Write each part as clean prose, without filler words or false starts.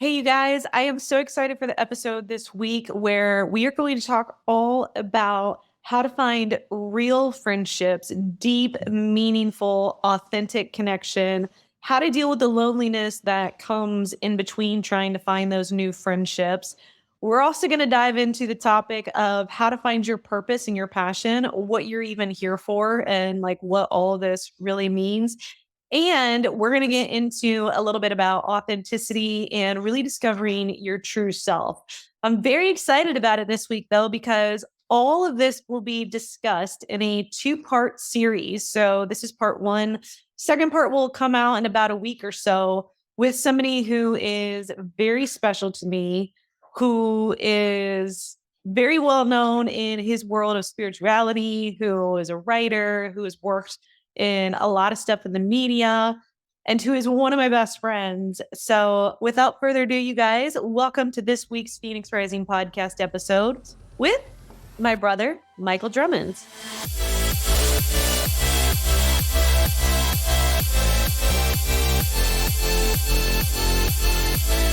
Hey, you guys, I am so excited for the episode this week where we are going to talk all about how to find real friendships, deep, meaningful, authentic connection, how to deal with the loneliness that comes in between trying to find those new friendships. We're also going to dive into the topic of how to find your purpose and your passion, what you're even here for, and like what all of this really means. And we're going to get into a little bit about authenticity and really discovering your true self. I'm very excited about it this week, though, because all of this will be discussed in a two-part series. So, this is part one. Second part will come out in about a week or so with somebody who is very special to me, who is very well known in his world of spirituality, who is a writer, who has worked in a lot of stuff in the media, and who is one of my best friends. So, without further ado, you guys, welcome to this week's Phoenix Rising podcast episode with my brother, Michael Drummond.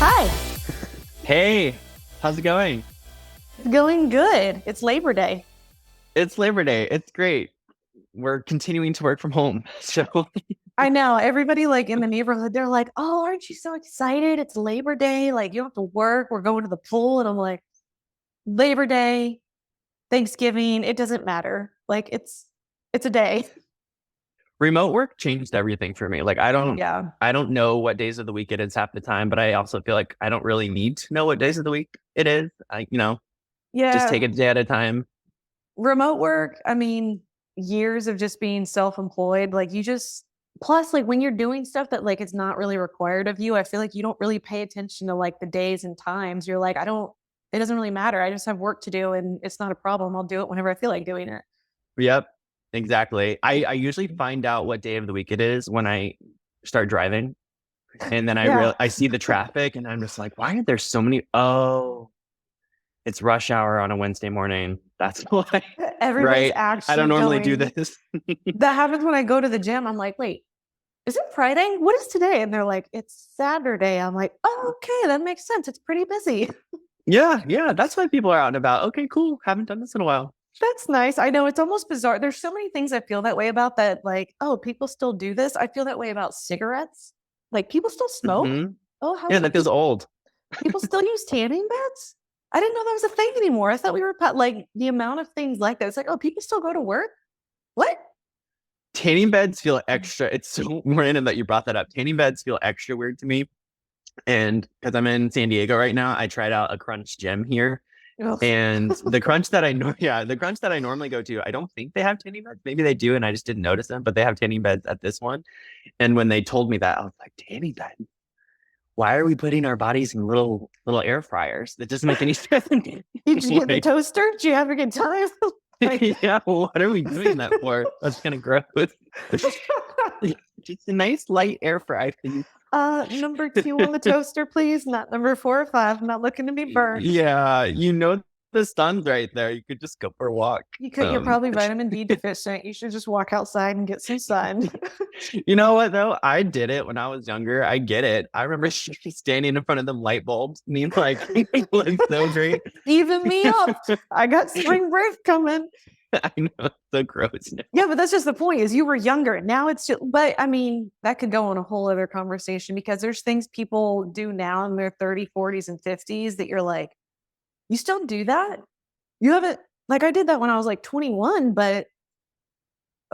Hi. Hey, how's it going? It's going good. It's Labor Day. It's Labor Day. It's great. We're continuing to work from home. So I know everybody like in the neighborhood, they're like, oh, aren't you so excited? It's Labor Day. Like, you don't have to work. We're going to the pool. And I'm like, Labor Day, Thanksgiving, it doesn't matter. Like, it's a day. remote work changed everything for me. Like Yeah. I don't know what days of the week it is half the time, but I also feel like I don't really need to know what days of the week it is. Just take Yeah. it a day at a time. Remote work, I mean, years of just being self-employed, like you just plus like when you're doing stuff that like it's not really required of you, I feel like you don't really pay attention to like the days and times. You're like, it doesn't really matter. I just have work to do and it's not a problem. I'll do it whenever I feel like doing it. Yep, exactly. I usually find out what day of the week it is when I start driving. And then Yeah. I see the traffic and I'm just like, why are there so many? Oh, it's rush hour on a Wednesday morning. That's why, Everybody's right? I don't actually normally do going. this. That happens when I go to the gym. I'm like, wait, is it Friday? What is today? And they're like, it's Saturday. I'm like, oh, okay, that makes sense. It's pretty busy. Yeah. That's why people are out and about. Okay, cool. Haven't done this in a while. That's nice. I know it's almost bizarre. There's so many things I feel that way about that, like, oh, people still do this. I feel that way about cigarettes. Like, people still smoke. Hmm. Oh, how Yeah, that feels old. people still use tanning beds? I didn't know that was a thing anymore. I thought we were like the amount of things like that. It's like, oh, people still go to work? What? Tanning beds feel extra. It's so random that you brought that up. Tanning beds feel extra weird to me. And because I'm in San Diego right now, I tried out a Crunch gym here. Ugh. And the crunch that I know, yeah, the crunch that I normally go to, I don't think they have tanning beds. Maybe they do, and I just didn't notice them, but they have tanning beds at this one. And when they told me that, I was like, tanning bed? Why are we putting our bodies in little air fryers? That doesn't make any sense. Did you get the Like, toaster? Did you have a good time? Like, yeah, what are we doing that for? That's kind of gross. Just a nice light air fry, please. number two on the toaster, please. Not number 4 or 5. I'm not looking to be burnt. Yeah, the sun's right there. You could just go for a walk. You're probably vitamin D deficient. You should just walk outside and get some sun. You know what though? I did it when I was younger. I get it. I remember standing in front of them light bulbs and being like, it looks so great. Even me up. I got spring break coming. I know, it's so gross. Yeah, but that's just the point is you were younger. Now it's just, but I mean, that could go on a whole other conversation because there's things people do now in their 30s, 40s, and 50s that you're like, you still do that? You haven't, like I did that when I was like 21, but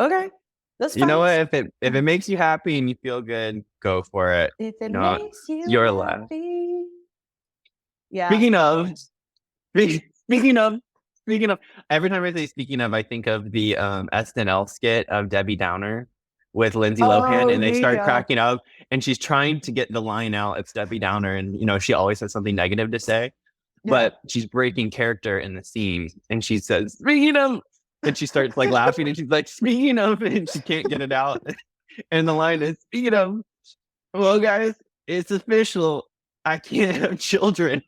okay, that's You know fine. what? If it makes you happy and you feel good, go for it. If it No, makes you you're allowed. happy. Yeah. Speaking of, speaking of, speaking of, every time I say speaking of, I think of the SNL skit of Debbie Downer with Lindsay Lohan, Oh, and they start yeah. cracking up, and she's trying to get the line out. It's Debbie Downer, and she always has something negative to say, Yeah. but she's breaking character in the scene, and she says, "Speaking of," and she starts like laughing, and she's like, "Speaking of," and she can't get it out, and the line is, "Speaking of, well, guys, it's official. I can't have children."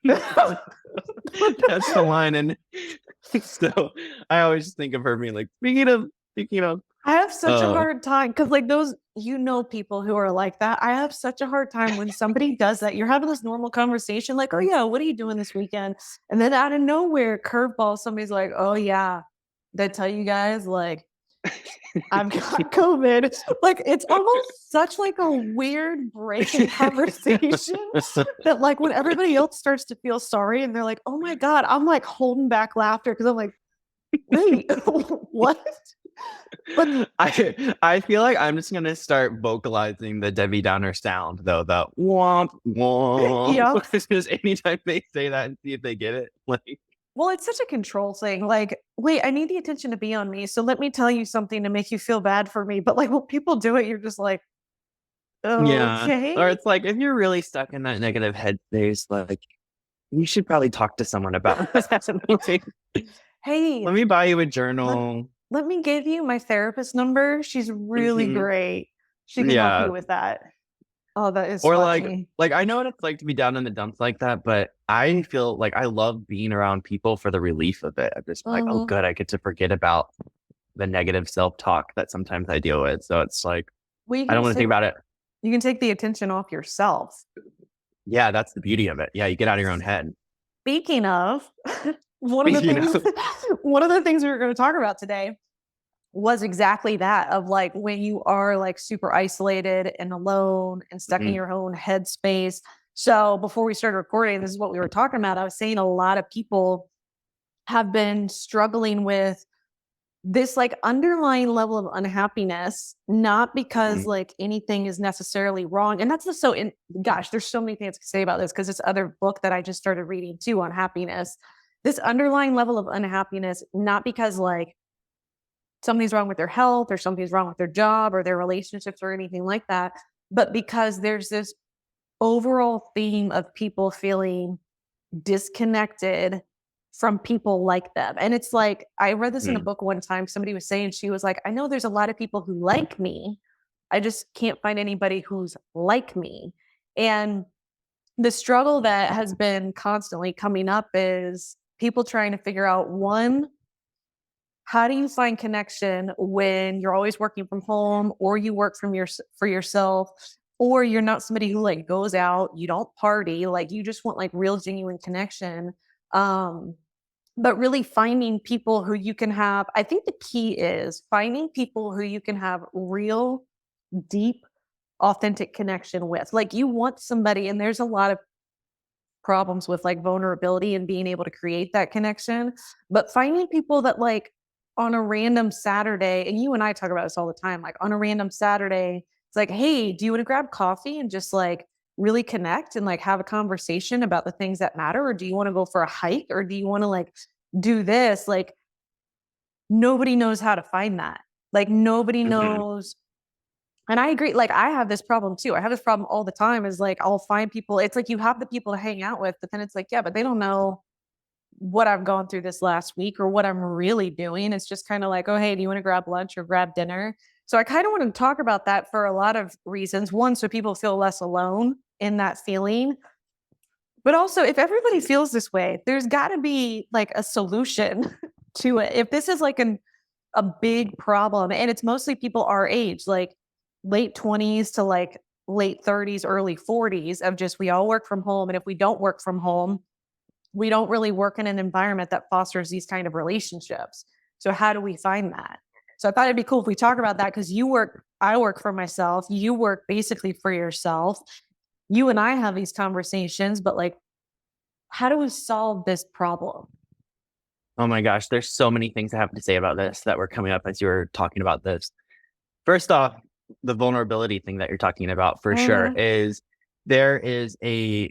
That's the line. And so I always think of her being like, speaking of, I have such a Uh, hard time because, like, those, people who are like that. I have such a hard time when somebody does that. You're having this normal conversation, like, oh, yeah, what are you doing this weekend? And then out of nowhere, curveball, somebody's like, oh, yeah, did I tell you guys, like, I've got COVID. Like, it's almost such like a weird break in conversation that, like, when everybody else starts to feel sorry and they're like, oh my God, I'm like holding back laughter because I'm like, wait, what? But I feel like I'm just gonna start vocalizing the Debbie Downer sound though, the womp yeah. womp. Just anytime they say that and see if they get it. Like, Well, it's such a control thing. Like, wait, I need the attention to be on me. So let me tell you something to make you feel bad for me. But like when people do it, you're just like, yeah. Or okay. it's like if you're really stuck in that negative headspace, like you should probably talk to someone about that. Like, Hey, let me buy you a let, journal. let me give you my therapist number. She's really Hmm. great. She can help Yeah. you with that. Oh, that is Or like funny. I know what it's like to be down in the dumps like that, but I feel like I love being around people for the relief of it. I'm just like, oh Mhm. good, I get to forget about the negative self-talk that sometimes I deal with. So it's like Well, I don't want to think about it. you can take the attention off yourself. Yeah, that's the beauty of it. Yeah, you get out of your own head. Speaking of, one of the You things know? one of the things we were going to talk about today was exactly that, of like when you are like super isolated and alone and stuck in Mhm. your own headspace. So before we started recording, this is what we were talking about. I was saying a lot of people have been struggling with this like underlying level of unhappiness, not because Mhm. like anything is necessarily wrong. And that's the so in gosh, there's so many things to say about this because this other book that I just started reading too on happiness. This underlying level of unhappiness, not because like something's wrong with their health or something's wrong with their job or their relationships or anything like that, but because there's this overall theme of people feeling disconnected from people like them. And it's like, I read this in a Mhm. book one time. Somebody was saying, she was like, I know there's a lot of people who like me. I just can't find anybody who's like me. And the struggle that has been constantly coming up is people trying to figure out, one, how do you find connection when you're always working from home or you work from for yourself, or you're not somebody who like goes out, you don't party, like you just want like real genuine connection. um but really finding people who you can have, I think the key is finding people who you can have real deep authentic connection with. Like you want somebody, and there's a lot of problems with like vulnerability and being able to create that connection. But finding people that like on a random Saturday, and you and I talk about this all the time, like on a random Saturday, it's like, hey, do you want to grab coffee and just like really connect and like have a conversation about the things that matter? Or do you want to go for a hike? Or do you want to like do this? Like nobody knows how to find that. Like nobody Mhm. knows. And I agree. Like I have this problem too. I have this problem all the time is like I'll find people. It's like you have the people to hang out with, but then it's like, yeah, but they don't know what I've gone through this last week or what I'm really doing. It's just kind of like, oh, hey, do you want to grab lunch or grab dinner? So I kind of want to talk about that for a lot of reasons. One, so people feel less alone in that feeling. But also, if everybody feels this way, there's got to be like a solution to it. If this is like a big problem, and it's mostly people our age, like late 20s to like late 30s, early 40s, of just we all work from home. And if we don't work from home, we don't really work in an environment that fosters these kind of relationships. So how do we find that? So I thought it'd be cool if we talk about that because I work for myself, you work basically for yourself. You and I have these conversations, but like, how do we solve this problem? Oh my gosh, there's so many things I have to say about this that were coming up as you were talking about this. First off, the vulnerability thing that you're talking about for sure Mhm. is there is a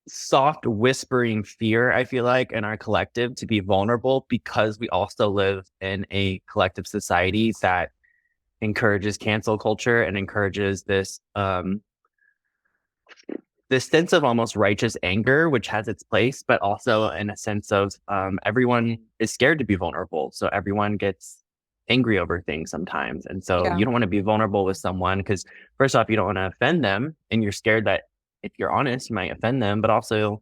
soft whispering fear, I feel like, in our collective to be vulnerable because we also live in a collective society that encourages cancel culture and encourages this sense of almost righteous anger, which has its place, but also in a sense of everyone is scared to be vulnerable. So everyone gets angry over things sometimes. And so Yeah. you don't want to be vulnerable with someone because, first off, you don't want to offend them. And you're scared that if you're honest, you might offend them. But also,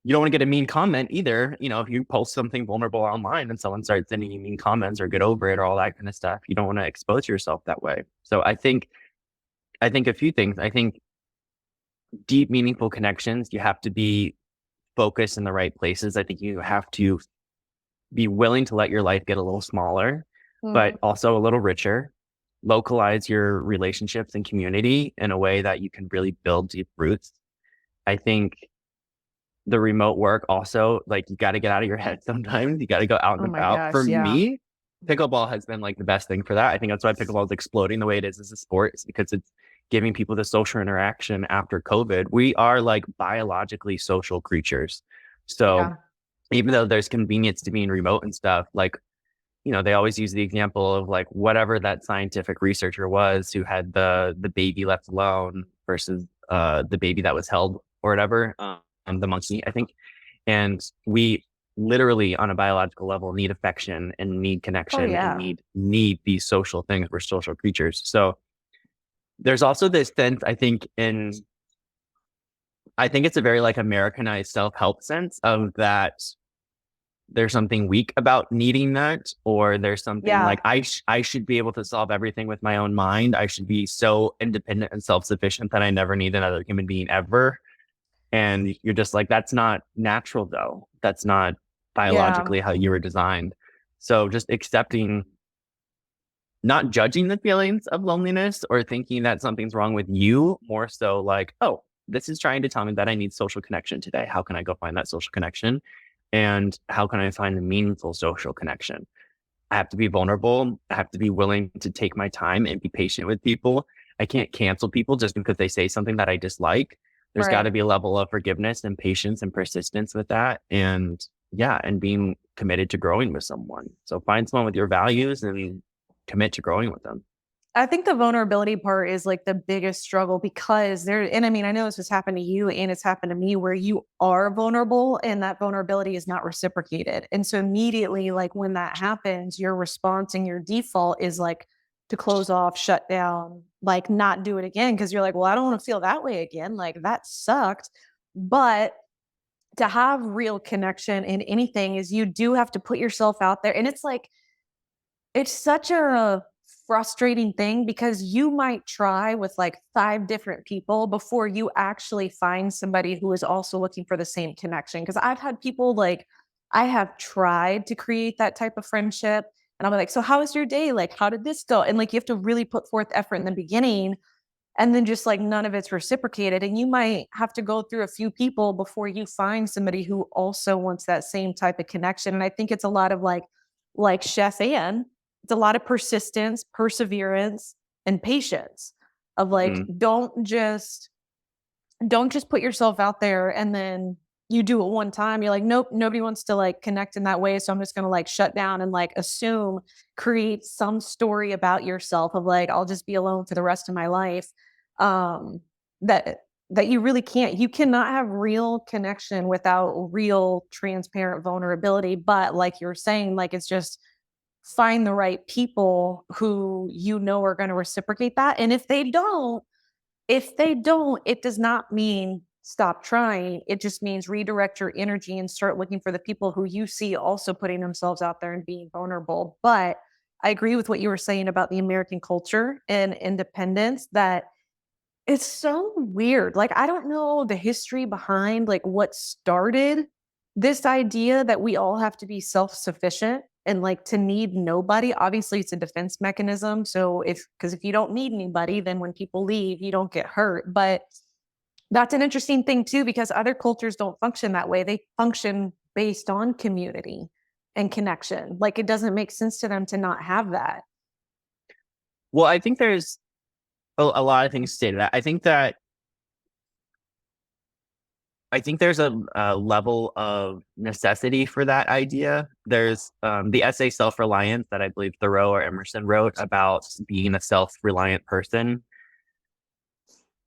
you don't want to get a mean comment either. If you post something vulnerable online and someone starts sending you mean comments or get over it or all that kind of stuff, you don't want to expose yourself that way. So I think a few things. I think deep, meaningful connections, you have to be focused in the right places. I think you have to be willing to let your life get a little smaller, but Mm. also a little richer. Localize your relationships and community in a way that you can really build deep roots. I think the remote work also, like, you got to get out of your head sometimes. You got to go out and Oh my about. For gosh, yeah. me, pickleball has been like the best thing for that. I think that's why pickleball is exploding the way it is as a sport, is because it's giving people the social interaction after COVID. We are like biologically social creatures. So Yeah. even though there's convenience to being remote and stuff, like, they always use the example of like whatever that scientific researcher was who had the baby left alone versus the baby that was held or whatever, the monkey, I think. And we literally on a biological level need affection and need Oh connection and yeah. need these social things. We're social creatures. So there's also this sense, I think it's a very like Americanized self-help sense of that there's something weak about needing that, or there's something like Yeah. I should be able to solve everything with my own mind. I should be so independent and self-sufficient that I never need another human being ever. And you're just like, that's not natural though. That's not Yeah. biologically how you were designed. So just accepting, not judging the feelings of loneliness or thinking that something's wrong with you, more so like, oh, this is trying to tell me that I need social connection today. How can I go find that social connection? And how can I find a meaningful social connection? I have to be vulnerable. I have to be willing to take my time and be patient with people. I can't cancel people just because they say something that I dislike. There's got to Right. be a level of forgiveness and patience and persistence with that. And yeah, and being committed to growing with someone. So find someone with your values and commit to growing with them. I think the vulnerability part is like the biggest struggle because and I mean, I know this has happened to you and it's happened to me where you are vulnerable and that vulnerability is not reciprocated. And so immediately, like when that happens, your response and your default is like to close off, shut down, like not do it again. Cause you're like, well, I don't want to feel that way again. Like that sucked. But to have real connection in anything is you do have to put yourself out there. And it's like, it's such a frustrating thing because you might try with like 5 different people before you actually find somebody who is also looking for the same connection. Because I've had people like, I have tried to create that type of friendship. And I'm like, so how was your day? Like, how did this go? And like, you have to really put forth effort in the beginning and then just like none of it's reciprocated. And you might have to go through a few people before you find somebody who also wants that same type of connection. And I think it's a lot of like Chef Ann, it's a lot of persistence, perseverance, and patience of like, Mm. don't just put yourself out there and then you do it one time. You're like, nope, nobody wants to like connect in that way. So I'm just gonna like shut down and like assume, create some story about yourself of like, I'll just be alone for the rest of my life. Um, that that you really can't. You cannot have real connection without real transparent vulnerability. But like you're saying, like it's just find the right people who you know are going to reciprocate that. And if they don't, it does not mean stop trying. It just means redirect your energy and start looking for the people who you see also putting themselves out there and being vulnerable. But I agree with what you were saying about the American culture and independence that it's so weird. Like, I don't know the history behind like what started this idea that we all have to be self-sufficient and like to need nobody. Obviously, it's a defense mechanism. So if you don't need anybody, then when people leave, you don't get hurt. But that's an interesting thing too, because other cultures don't function that way. They function based on community and connection. Like it doesn't make sense to them to not have that. Well, I think there's a lot of things to say to that. I think there's a level of necessity for that idea. There's the essay Self-Reliance that I believe Thoreau or Emerson wrote about being a self-reliant person.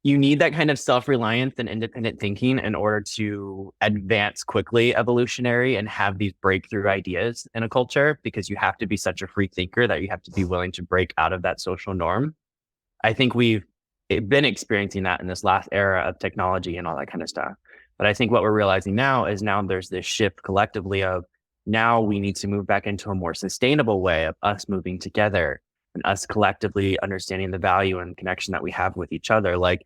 You need that kind of self-reliance and independent thinking in order to advance quickly evolutionary and have these breakthrough ideas in a culture, because you have to be such a free thinker that you have to be willing to break out of that social norm. I think we've been experiencing that in this last era of technology and all that kind of stuff. But I think what we're realizing now is now there's this shift collectively of now we need to move back into a more sustainable way of us moving together and us collectively understanding the value and connection that we have with each other. Like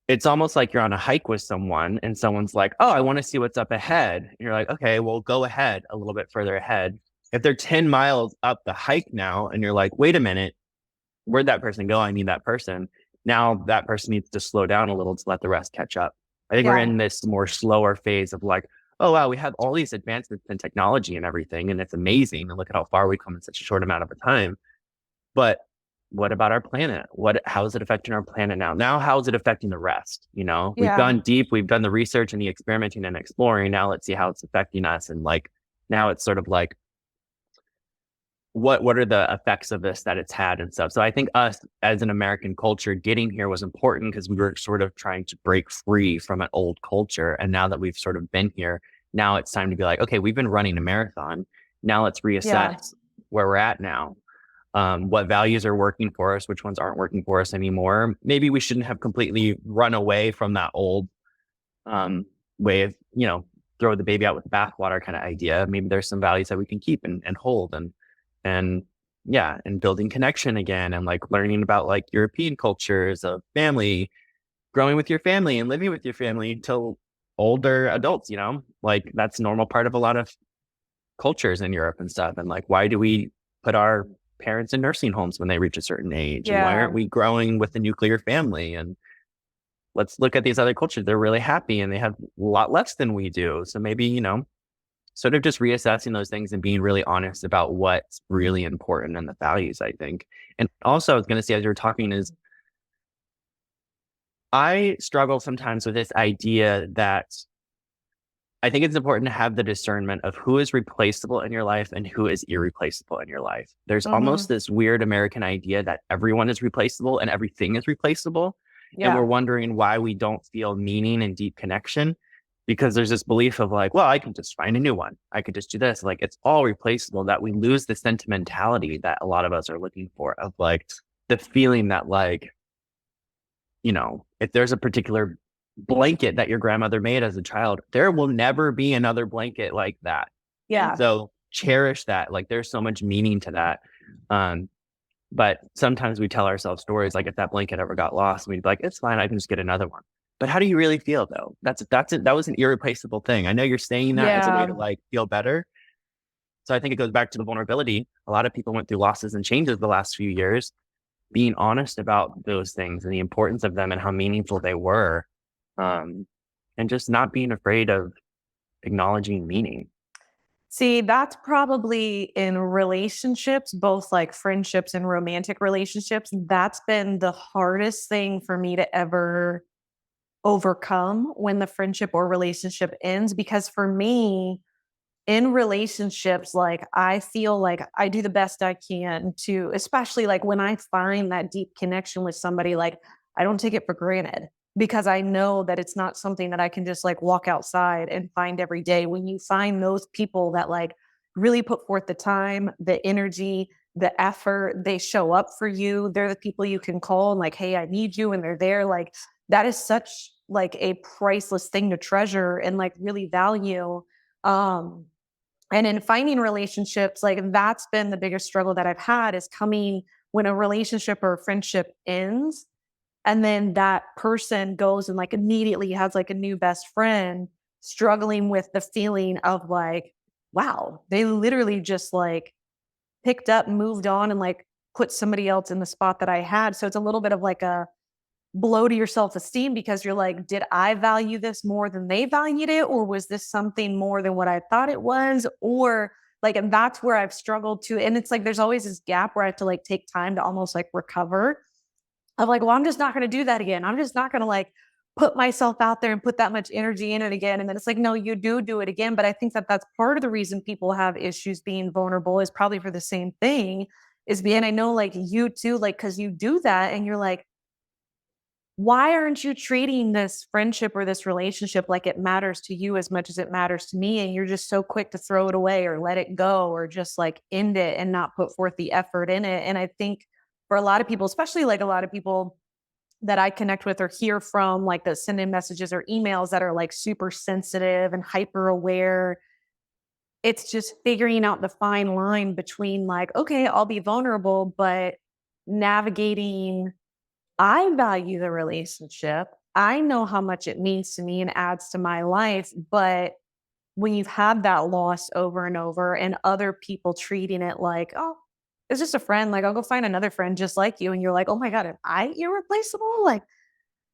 it's almost like you're on a hike with someone and someone's like, oh, I want to see what's up ahead. And you're like, okay, well, go ahead a little bit further ahead. If they're 10 miles up the hike now and you're like, wait a minute, where'd that person go? I need that person. Now that person needs to slow down a little to let the rest catch up. I think we're Yeah. in this more slower phase of like, oh, wow, we have all these advancements in technology and everything. And it's amazing. And look at how far we've come in such a short amount of time. But what about our planet? How is it affecting our planet now? Now, how is it affecting the rest? You know, we've Yeah. gone deep, we've done the research and the experimenting and exploring. Now let's see how it's affecting us. And like now it's sort of like, what are the effects of this that it's had and stuff. So I think us as an American culture getting here was important because we were sort of trying to break free from an old culture. And now that we've sort of been here, now it's time to be like, okay, we've been running a marathon. Now let's Yeah. reassess where we're at now. What values are working for us, which ones aren't working for us anymore. Maybe we shouldn't have completely run away from that old way of, throw the baby out with the bathwater kind of idea. Maybe there's some values that we can keep and hold and yeah, and building connection again and like learning about like European cultures of family, growing with your family and living with your family until older adults, like that's a normal part of a lot of cultures in Europe and stuff. And like, why do we put our parents in nursing homes when they reach a certain age? And why Yeah. aren't we growing with a nuclear family? And let's look at these other cultures. They're really happy and they have a lot less than we do. So maybe, sort of just reassessing those things and being really honest about what's really important and the values, I think. And also, I was going to say, as you were talking, is I struggle sometimes with this idea that I think it's important to have the discernment of who is replaceable in your life and who is irreplaceable in your life. There's almost Hmm. this weird American idea that everyone is replaceable and everything is replaceable. And we're Yeah. wondering why we don't feel meaning and deep connection because there's this belief of like, well, I can just find a new one. I could just do this. Like it's all replaceable that we lose the sentimentality that a lot of us are looking for of like the feeling that like, if there's a particular blanket that your grandmother made as a child, there will never be another blanket like that. And Yeah. so cherish that. Like there's so much meaning to that. Um, but sometimes we tell ourselves stories like if that blanket ever got lost, we'd be like, it's fine, I can just get another one. But how do you really feel though? That was an irreplaceable thing. I know you're saying that as a way to Yeah. like feel better. So I think it goes back to the vulnerability. A lot of people went through losses and changes the last few years. Being honest about those things and the importance of them and how meaningful they were, um, and just not being afraid of acknowledging meaning. See, that's probably in relationships, both like friendships and romantic relationships. That's been the hardest thing for me to ever overcome when the friendship or relationship ends. Because for me, in relationships, like I feel like I do the best I can to, especially like when I find that deep connection with somebody, like I don't take it for granted because I know that it's not something that I can just like walk outside and find every day. When you find those people that like really put forth the time, the energy, the effort, they show up for you. They're the people you can call and like, hey, I need you, and they're there. Like that is such like a priceless thing to treasure and like really value. Um, and in finding relationships, like that's been the biggest struggle that I've had is coming when a relationship or a friendship ends and then that person goes and like immediately has like a new best friend, struggling with the feeling of like, wow, they literally just like picked up, moved on, and like put somebody else in the spot that I had. So it's a little bit of like a blow to your self-esteem because you're like, did I value this more than they valued it? Or was this something more than what I thought it was? Or like, and that's where I've struggled to. And it's like, there's always this gap where I have to like take time to almost like recover of like, well, I'm just not going to do that again. I'm just not going to like put myself out there and put that much energy in it again. And then it's like, no, you do it again. But I think that that's part of the reason people have issues being vulnerable is probably for the same thing is being, I know like you too, like, cause you do that and you're like, why aren't you treating this friendship or this relationship like it matters to you as much as it matters to me? And you're just so quick to throw it away or let it go or just like end it and not put forth the effort in it. And I think for a lot of people, especially like a lot of people that I connect with or hear from, like that send in messages or emails that are like super sensitive and hyper aware. It's just figuring out the fine line between like, okay, I'll be vulnerable, but navigating, I value the relationship. I know how much it means to me and adds to my life. But when you've had that loss over and over and other people treating it like, oh, it's just a friend, like I'll go find another friend just like you. And you're like, oh my God, am I irreplaceable? Like,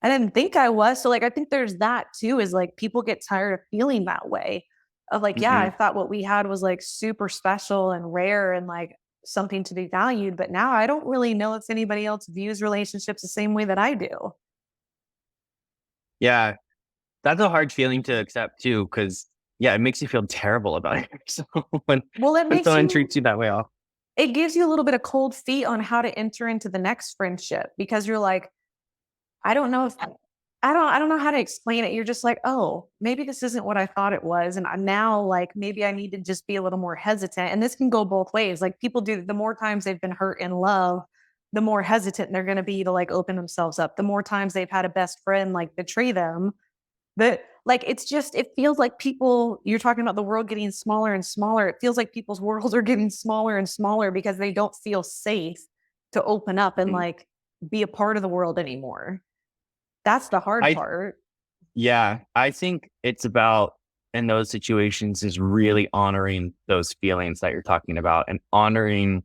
I didn't think I was. So like I think there's that too, is like people get tired of feeling that way of like, yeah, I Hmm. thought what we had was like super special and rare and like something to be valued. But now I don't really know if anybody else views relationships the same way that I do. Yeah, that's a hard feeling to accept too, because yeah, it makes you feel terrible about yourself when Well, it when makes someone you, treats you that way off. it gives you a little bit of cold feet on how to enter into the next friendship because you're like, I don't know if I don't know how to explain it. You're just like, "Oh, maybe this isn't what I thought it was." And now like maybe I need to just be a little more hesitant. And this can go both ways. Like people do the more times they've been hurt in love, the more hesitant they're going to be to like open themselves up. The more times they've had a best friend like betray them, that like it's just it feels like people you're talking about the world getting smaller and smaller. It feels like people's worlds are getting smaller and smaller because they don't feel safe to open up and Mhm. like be a part of the world anymore. That's the hard I part. Yeah, I think it's about in those situations is really honoring those feelings that you're talking about and honoring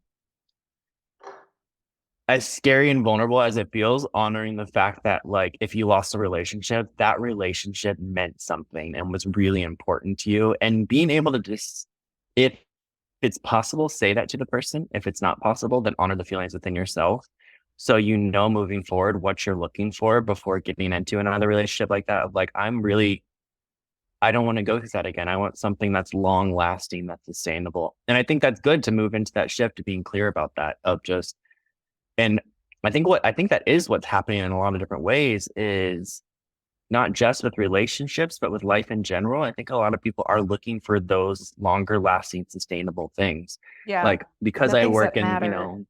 as scary and vulnerable as it feels, honoring the fact that like if you lost a relationship, that relationship meant something and was really important to you. And being able to just, if it's possible, say that to the person. If it's not possible, then honor the feelings within yourself. So you know moving forward what you're looking for before getting into another relationship like that. Of like, I don't want to go through that again. I want something that's long lasting, that's sustainable. And I think that's good to move into that shift to being clear about that of just and I think that is what's happening in a lot of different ways is not just with relationships, but with life in general. I think a lot of people are looking for those longer lasting, sustainable things. Yeah. Like because The I things work that in, matter.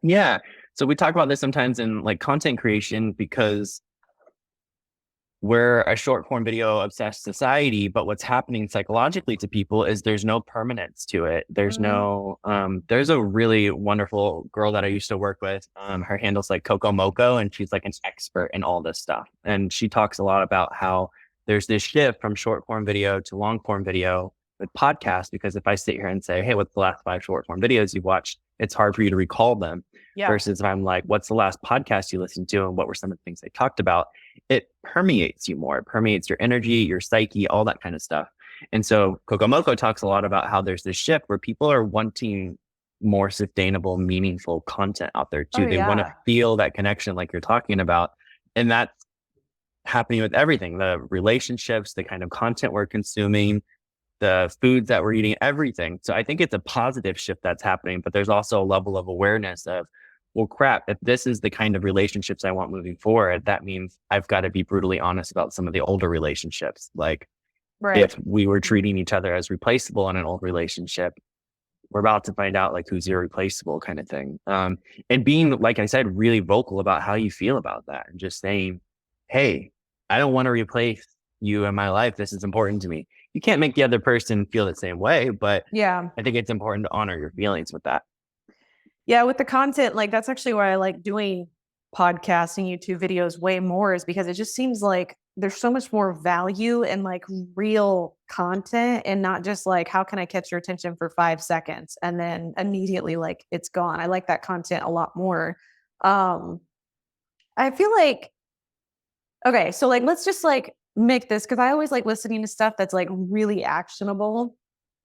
yeah. So we talk about this sometimes in like content creation because we're a short form video obsessed society, but what's happening psychologically to people is there's no permanence to it. Mhm. There's a really wonderful girl that I used to work with. Her handle's like Coco Moco, and she's like an expert in all this stuff. And she talks a lot about how there's this shift from short form video to long form video with podcasts. Because if I sit here and say, hey, what's the last 5 short form videos you've watched? It's hard for you to recall them. Yeah. Versus if I'm like, what's the last podcast you listened to and what were some of the things they talked about? It permeates you more. It permeates your energy, your psyche, all that kind of stuff. And so Kokomoko talks a lot about how there's this shift where people are wanting more sustainable, meaningful content out there Oh too. They want to yeah. feel that connection like you're talking about. And that's happening with everything, the relationships, the kind of content we're consuming, the foods that we're eating, everything. So I think it's a positive shift that's happening, but there's also a level of awareness of, well, crap, if this is the kind of relationships I want moving forward, that means I've got to be brutally honest about some of the older relationships. Like Right. if we were treating each other as replaceable in an old relationship, we're about to find out like who's irreplaceable kind of thing. And being, like I said, really vocal about how you feel about that and just saying, hey, I don't want to replace you in my life. This is important to me. You can't make the other person feel the same way, but Yeah. I think it's important to honor your feelings with that. Yeah, with the content, like that's actually why I like doing podcasts and YouTube videos way more is because it just seems like there's so much more value in like real content and not just like how can I catch your attention for 5 seconds and then immediately like it's gone. I like that content a lot more. Um, I feel like okay, so like let's just like make this because I always like listening to stuff that's like really actionable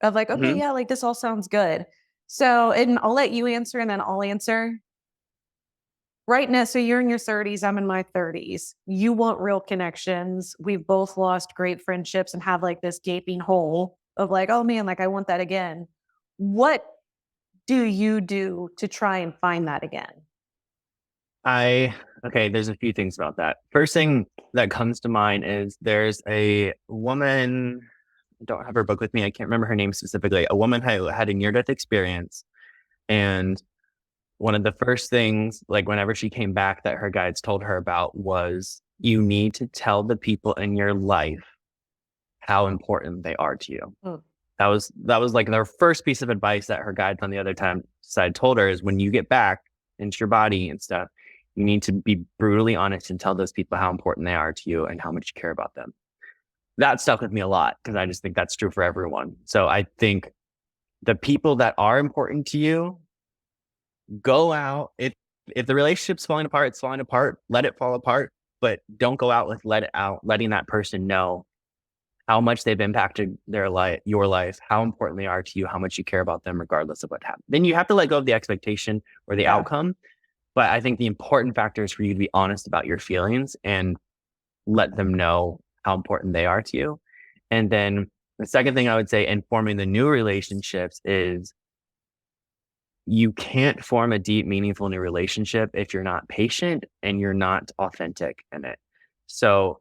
of like, okay, Hmm. yeah, like this all sounds good. So, and I'll let you answer and then I'll answer. Right now, so you're in your 30s, I'm in my 30s. You want real connections. We've both lost great friendships and have like this gaping hole of like, oh man, like I want that again. What do you do to try and find that again? I, okay, there's a few things about that. First thing that comes to mind is there's a woman, I don't have her book with me. I can't remember her name specifically. A woman who had a near death experience. And one of the first things, like whenever she came back, that her guides told her about was you need to tell the people in your life how important they are to you. Mm. That was like their first piece of advice that her guides on the other side told her is when you get back into your body and stuff, you need to be brutally honest and tell those people how important they are to you and how much you care about them. That stuck with me a lot because I just think that's true for everyone. So I think the people that are important to you, go out. If the relationship's falling apart, it's falling apart. Let it fall apart, but don't go out with letting that person know how much they've impacted their life, your life, how important they are to you, how much you care about them, regardless of what happens. Then you have to let go of the expectation or the Yeah. outcome. But I think the important factor is for you to be honest about your feelings and let them know how important they are to you. And then the second thing I would say in forming the new relationships is you can't form a deep, meaningful new relationship if you're not patient and you're not authentic in it. So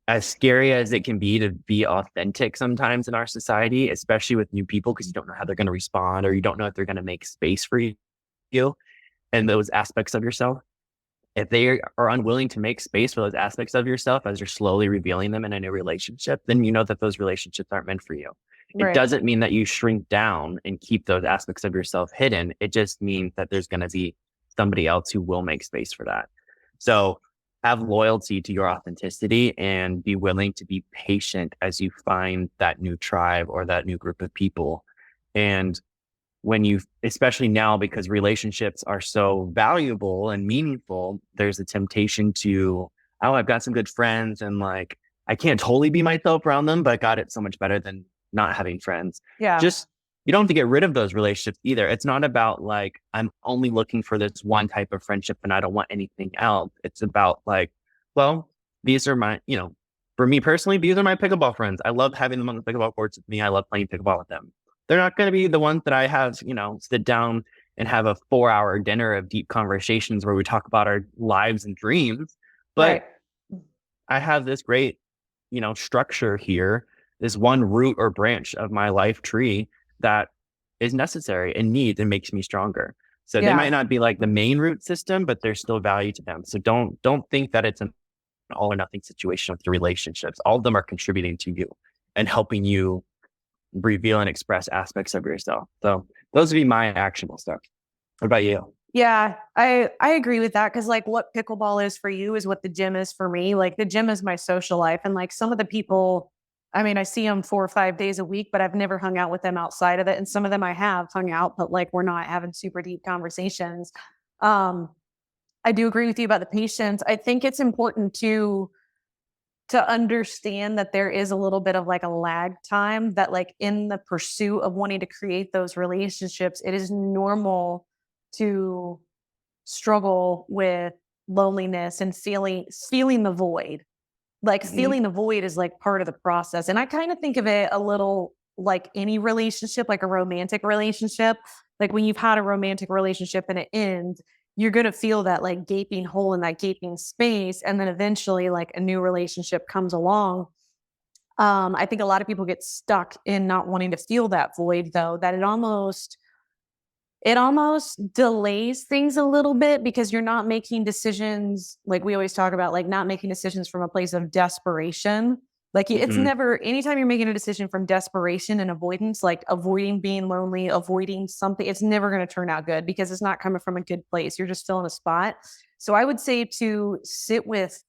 as scary as it can be authentic sometimes in our society, especially with new people, because you don't know how they're going to respond or you don't know if they're going to make space for you and those aspects of yourself. If they are unwilling to make space for those aspects of yourself as you're slowly revealing them in a new relationship, then you know that those relationships aren't meant for you. It Right. doesn't mean that you shrink down and keep those aspects of yourself hidden. It just means that there's going to be somebody else who will make space for that. So have loyalty to your authenticity and be willing to be patient as you find that new tribe or that new group of people. And when you, especially now, because relationships are so valuable and meaningful, there's a temptation to, oh, I've got some good friends and like, I can't totally be myself around them, but God, it's so much better than not having friends. Yeah. Just, you don't have to get rid of those relationships either. It's not about like, I'm only looking for this one type of friendship and I don't want anything else. It's about like, well, these are my, for me personally, these are my pickleball friends. I love having them on the pickleball courts with me. I love playing pickleball with them. They're not going to be the ones that I have, sit down and have a 4-hour dinner of deep conversations where we talk about our lives and dreams. Right. But I have this great, structure here, this one root or branch of my life tree that is necessary and needs and makes me stronger. So they Yeah. might not be like the main root system, but there's still value to them. So don't think that it's an all or nothing situation with your relationships. All of them are contributing to you and helping you reveal and express aspects of yourself. So those would be my actionable stuff. What about you? Yeah, I agree with that because like what pickleball is for you is what the gym is for me. Like the gym is my social life, and like some of the people, I mean, I see them 4 or 5 days a week, but I've never hung out with them outside of it. And some of them I have hung out, but like we're not having super deep conversations. Um, I do agree with you about the patience. I think it's important to understand that there is a little bit of like a lag time that like in the pursuit of wanting to create those relationships, it is normal to struggle with loneliness and feeling the void. Like Mm-hmm. feeling the void is like part of the process. And I kind of think of it a little like any relationship, like a romantic relationship. Like when you've had a romantic relationship and it ends, you're going to feel that like gaping hole in that gaping space. And then eventually, like a new relationship comes along. I think a lot of people get stuck in not wanting to feel that void, though, that it almost delays things a little bit because you're not making decisions like we always talk about, like not making decisions from a place of desperation. Like it's Mm-hmm. never anytime you're making a decision from desperation and avoidance, like avoiding being lonely, avoiding something, it's never going to turn out good because it's not coming from a good place. You're just filling a spot. So I would say to sit with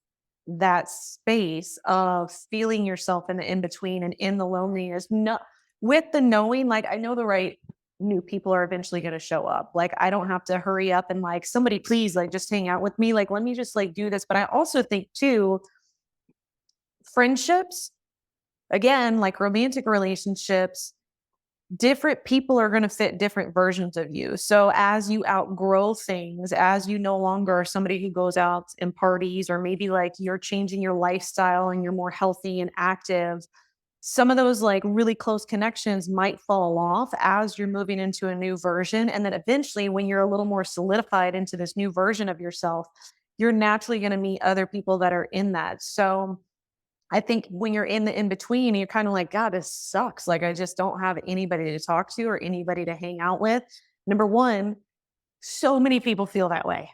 that space of feeling yourself in the in between and in the loneliness, not with the knowing, like I know the right new people are eventually going to show up. Like I don't have to hurry up and like somebody please like just hang out with me. Like let me just like do this. But I also think too friendships, again, like romantic relationships, different people are going to fit different versions of you. So as you outgrow things, as you no longer are somebody who goes out and parties, or maybe like you're changing your lifestyle and you're more healthy and active, some of those like really close connections might fall off as you're moving into a new version. And then eventually, when you're a little more solidified into this new version of yourself, you're naturally going to meet other people that are in that. So I think when you're in the in between, you're kind of like, God, this sucks. Like, I just don't have anybody to talk to or anybody to hang out with. Number one, So many people feel that way.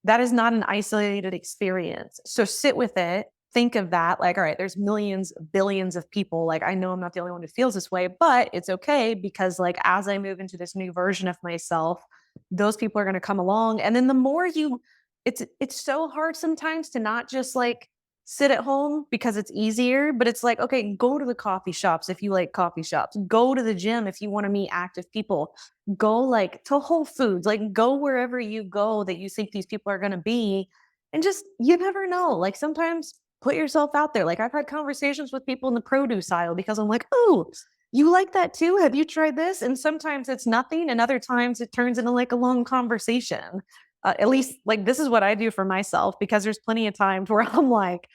That is not an isolated experience. So sit with it. Think of that. Like, all right, there's millions, billions of people. Like, I know I'm not the only one who feels this way, but it's okay because, like, as I move into this new version of myself, those people are going to come along. And then the more you, it's so hard sometimes to not just like sit at home because it's easier, but it's like, okay, go to the coffee shops if you like coffee shops, go to the gym if you want to meet active people, go like to Whole Foods, like go wherever you go that you think these people are going to be. And just, you never know. Like sometimes put yourself out there. Like I've had conversations with people in the produce aisle because I'm like, oh, you like that too? Have you tried this? And sometimes it's nothing. And other times it turns into like a long conversation. At least like this is what I do for myself because there's plenty of times where I'm like,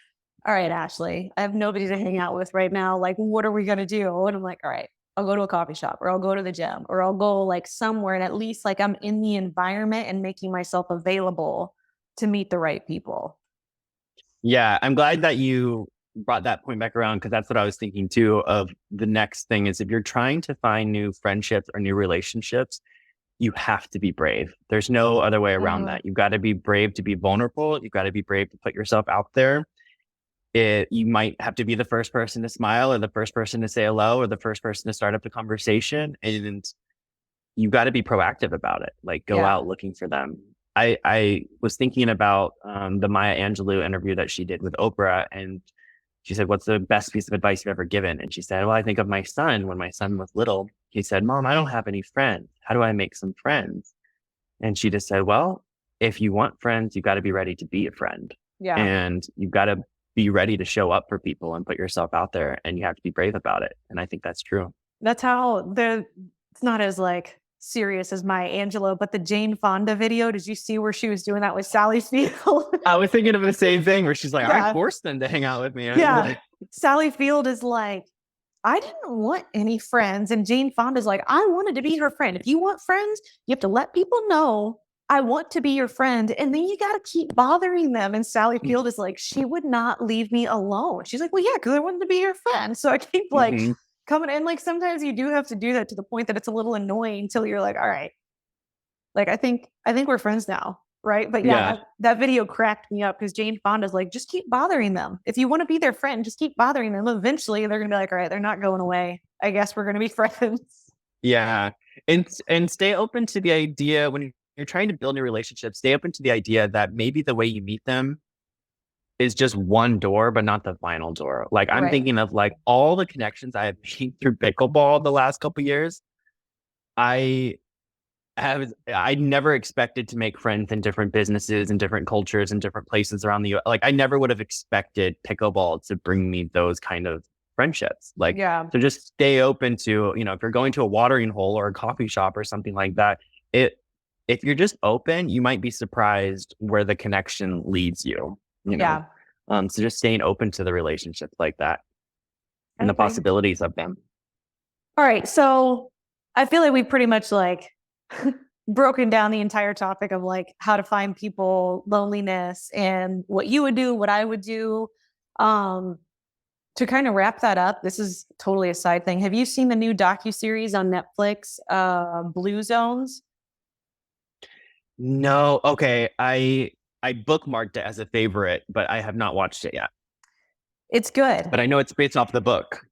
all right, Ashley, I have nobody to hang out with right now. Like, what are we going to do? And I'm like, all right, I'll go to a coffee shop or I'll go to the gym or I'll go like somewhere and at least like I'm in the environment and making myself available to meet the right people. Yeah, I'm glad that you brought that point back around because that's what I was thinking too. Of the next thing is if you're trying to find new friendships or new relationships, you have to be brave. There's no other way around Mhm. that. You've got to be brave to be vulnerable. You've got to be brave to put yourself out there. You might have to be the first person to smile or the first person to say hello or the first person to start up the conversation. And you got to be proactive about it. Like go Yeah. out looking for them. I was thinking about the Maya Angelou interview that she did with Oprah, and she said, "What's the best piece of advice you've ever given?" And she said, "Well, I think of my son when my son was little. He said, 'Mom, I don't have any friends. How do I make some friends?'" And she just said, "Well, if you want friends, you got to be ready to be a friend, Yeah. and you've got to be ready to show up for people and put yourself out there, and you have to be brave about it." And I think that's true. That's how it's not as like serious as my Angelo, but the Jane Fonda video, did you see where she was doing that with Sally Field? I was thinking of the same thing where she's like, "I Yeah. forced them to hang out with me." I was Yeah. like, Sally Field is like, I didn't want any friends. And Jane Fonda's like, I wanted to be her friend. If you want friends, you have to let people know I want to be your friend. And then you got to keep bothering them. And Sally Field is like, she would not leave me alone. She's like, well, yeah, because I wanted to be your friend. So I keep like mhm. coming in. Like sometimes you do have to do that to the point that it's a little annoying until you're like, all right, like I think we're friends now. Right. But yeah, Yeah, that video cracked me up because Jane Fonda's like, just keep bothering them. If you want to be their friend, just keep bothering them. Eventually they're gonna be like, all right, they're not going away. I guess we're gonna be friends. yeah, and stay open to the idea when you're trying to build new relationships. Stay open to the idea that maybe the way you meet them is just one door, but not the final door. Like I'm Right. thinking of like all the connections I have made through pickleball the last couple years. I I never expected to make friends in different businesses and different cultures and different places around the U.S. Like I never would have expected pickleball to bring me those kind of friendships. Like Yeah. so just stay open to, if you're going to a watering hole or a coffee shop or something like that, it if you're just open, you might be surprised where the connection leads you, you know. Yeah. So just staying open to the relationships like that I and the agree. possibilities of them. All right. So I feel like we pretty much like broken down the entire topic of like how to find people, loneliness, and what you would do, what I would do. Um, to kind of wrap that up, this is totally a side thing. Have you seen the new docu-series on Netflix, Blue Zones? No, okay. I bookmarked it as a favorite, but I have not watched it yet. It's good. But I know it's based off the book.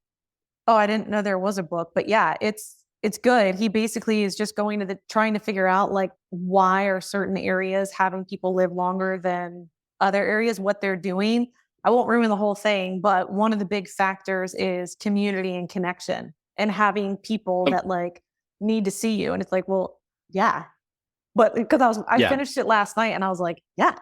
Oh, I didn't know there was a book, but yeah, it's good. He basically is just going to the trying to figure out like why are certain areas having people live longer than other areas, what they're doing. I won't ruin the whole thing, but one of the big factors is community and connection and having people that like need to see you. And it's like, well, yeah, but because I Yeah, finished it last night and I was like, yeah,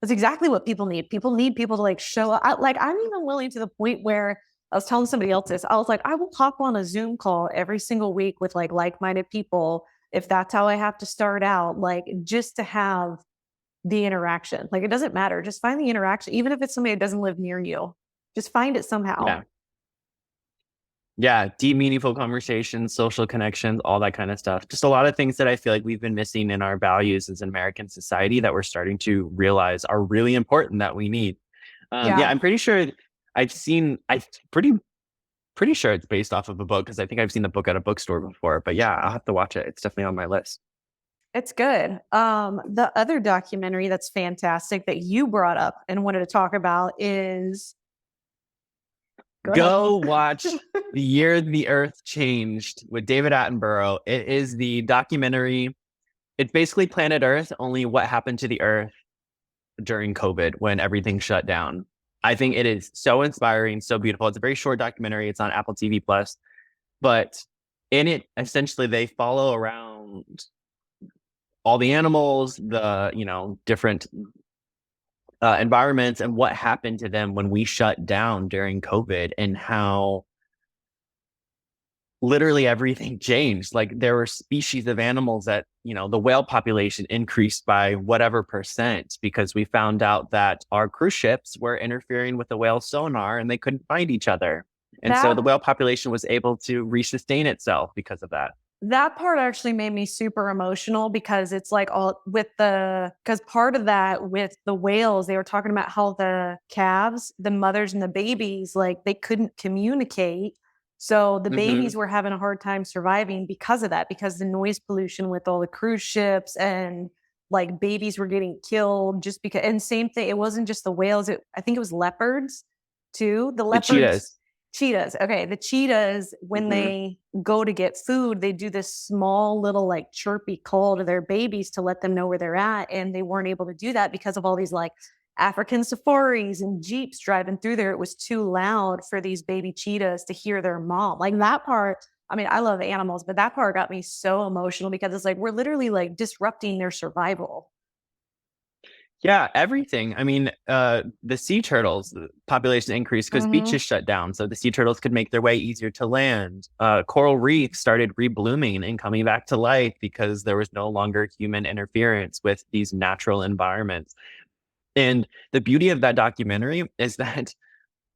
that's exactly what people need. People need people to like show up. Like I'm even willing to the point where I was telling somebody else this. I was like, I will hop on a Zoom call every single week with like-minded people if that's how I have to start out, like just to have the interaction. Like it doesn't matter. Just find the interaction, even if it's somebody that doesn't live near you. Just find it somehow. yeah, yeah. Deep, meaningful conversations, social connections, all that kind of stuff. Just a lot of things that I feel like we've been missing in our values as an American society that we're starting to realize are really important that we need. Yeah, Yeah. I'm pretty sure I've seen. I pretty sure it's based off of a book because I think I've seen the book at a bookstore before. But yeah, I'll have to watch it. It's definitely on my list. It's good. The other documentary that's fantastic that you brought up and wanted to talk about is go ahead. Go watch The Year the Earth Changed with David Attenborough. It is the documentary. It's basically Planet Earth, only what happened to the Earth during COVID when everything shut down. I think it is so inspiring, so beautiful. It's a very short documentary. It's on Apple TV Plus, but in it, essentially, they follow around all the animals, the different environments, and what happened to them when we shut down during COVID, and how literally everything changed. Like there were species of animals that, the whale population increased by whatever percent because we found out that our cruise ships were interfering with the whale sonar and they couldn't find each other. And so the That whale population was able to resustain itself because of that. that part actually made me super emotional because it's like all with the because part of that with the whales, they were talking about how the calves, the mothers and the babies, like they couldn't communicate. So the Hmm. babies were having a hard time surviving because of that, because the noise pollution with all the cruise ships and like babies were getting killed just because and same thing, it wasn't just the whales, I think it was leopards too. The The leopards, cheetahs. cheetahs. Okay, the cheetahs when Hmm. they go to get food, they do this small little like chirpy call to their babies to let them know where they're at. And they weren't able to do that because of all these like African safaris and Jeeps driving through there. It was too loud for these baby cheetahs to hear their mom. Like that part, I mean, I love animals, but that part got me so emotional because it's like we're literally like disrupting their survival. Yeah, everything. I mean, the sea turtles the population increased because Mm-hmm. beaches shut down, so the sea turtles could make their way easier to land. Coral reefs started reblooming and coming back to life because there was no longer human interference with these natural environments. And the beauty of that documentary is that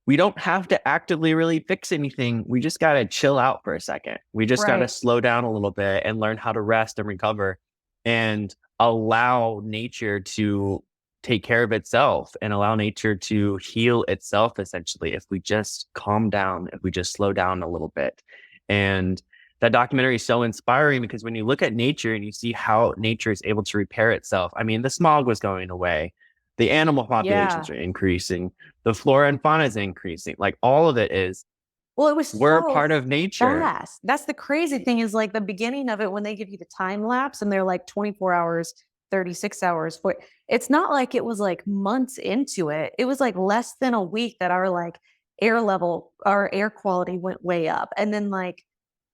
we don't have to actively really fix anything. We just got to chill out for a second. We just got to Right. slow down a little bit and learn how to rest and recover and allow nature to take care of itself and allow nature to heal itself, essentially, if we just calm down, if we just slow down a little bit. And that documentary is so inspiring because when you look at nature and you see how nature is able to repair itself, I mean, the smog was going away, the animal populations Yeah. are increasing, the flora and fauna is increasing. Like all of it is, Well, it was we're a so part of nature. fast. That's the crazy thing is like the beginning of it when they give you the time lapse and they're like 24 hours, 36 hours. For it's not like it was like months into it. It was like less than a week that our like air level, our air quality went way up. And then like,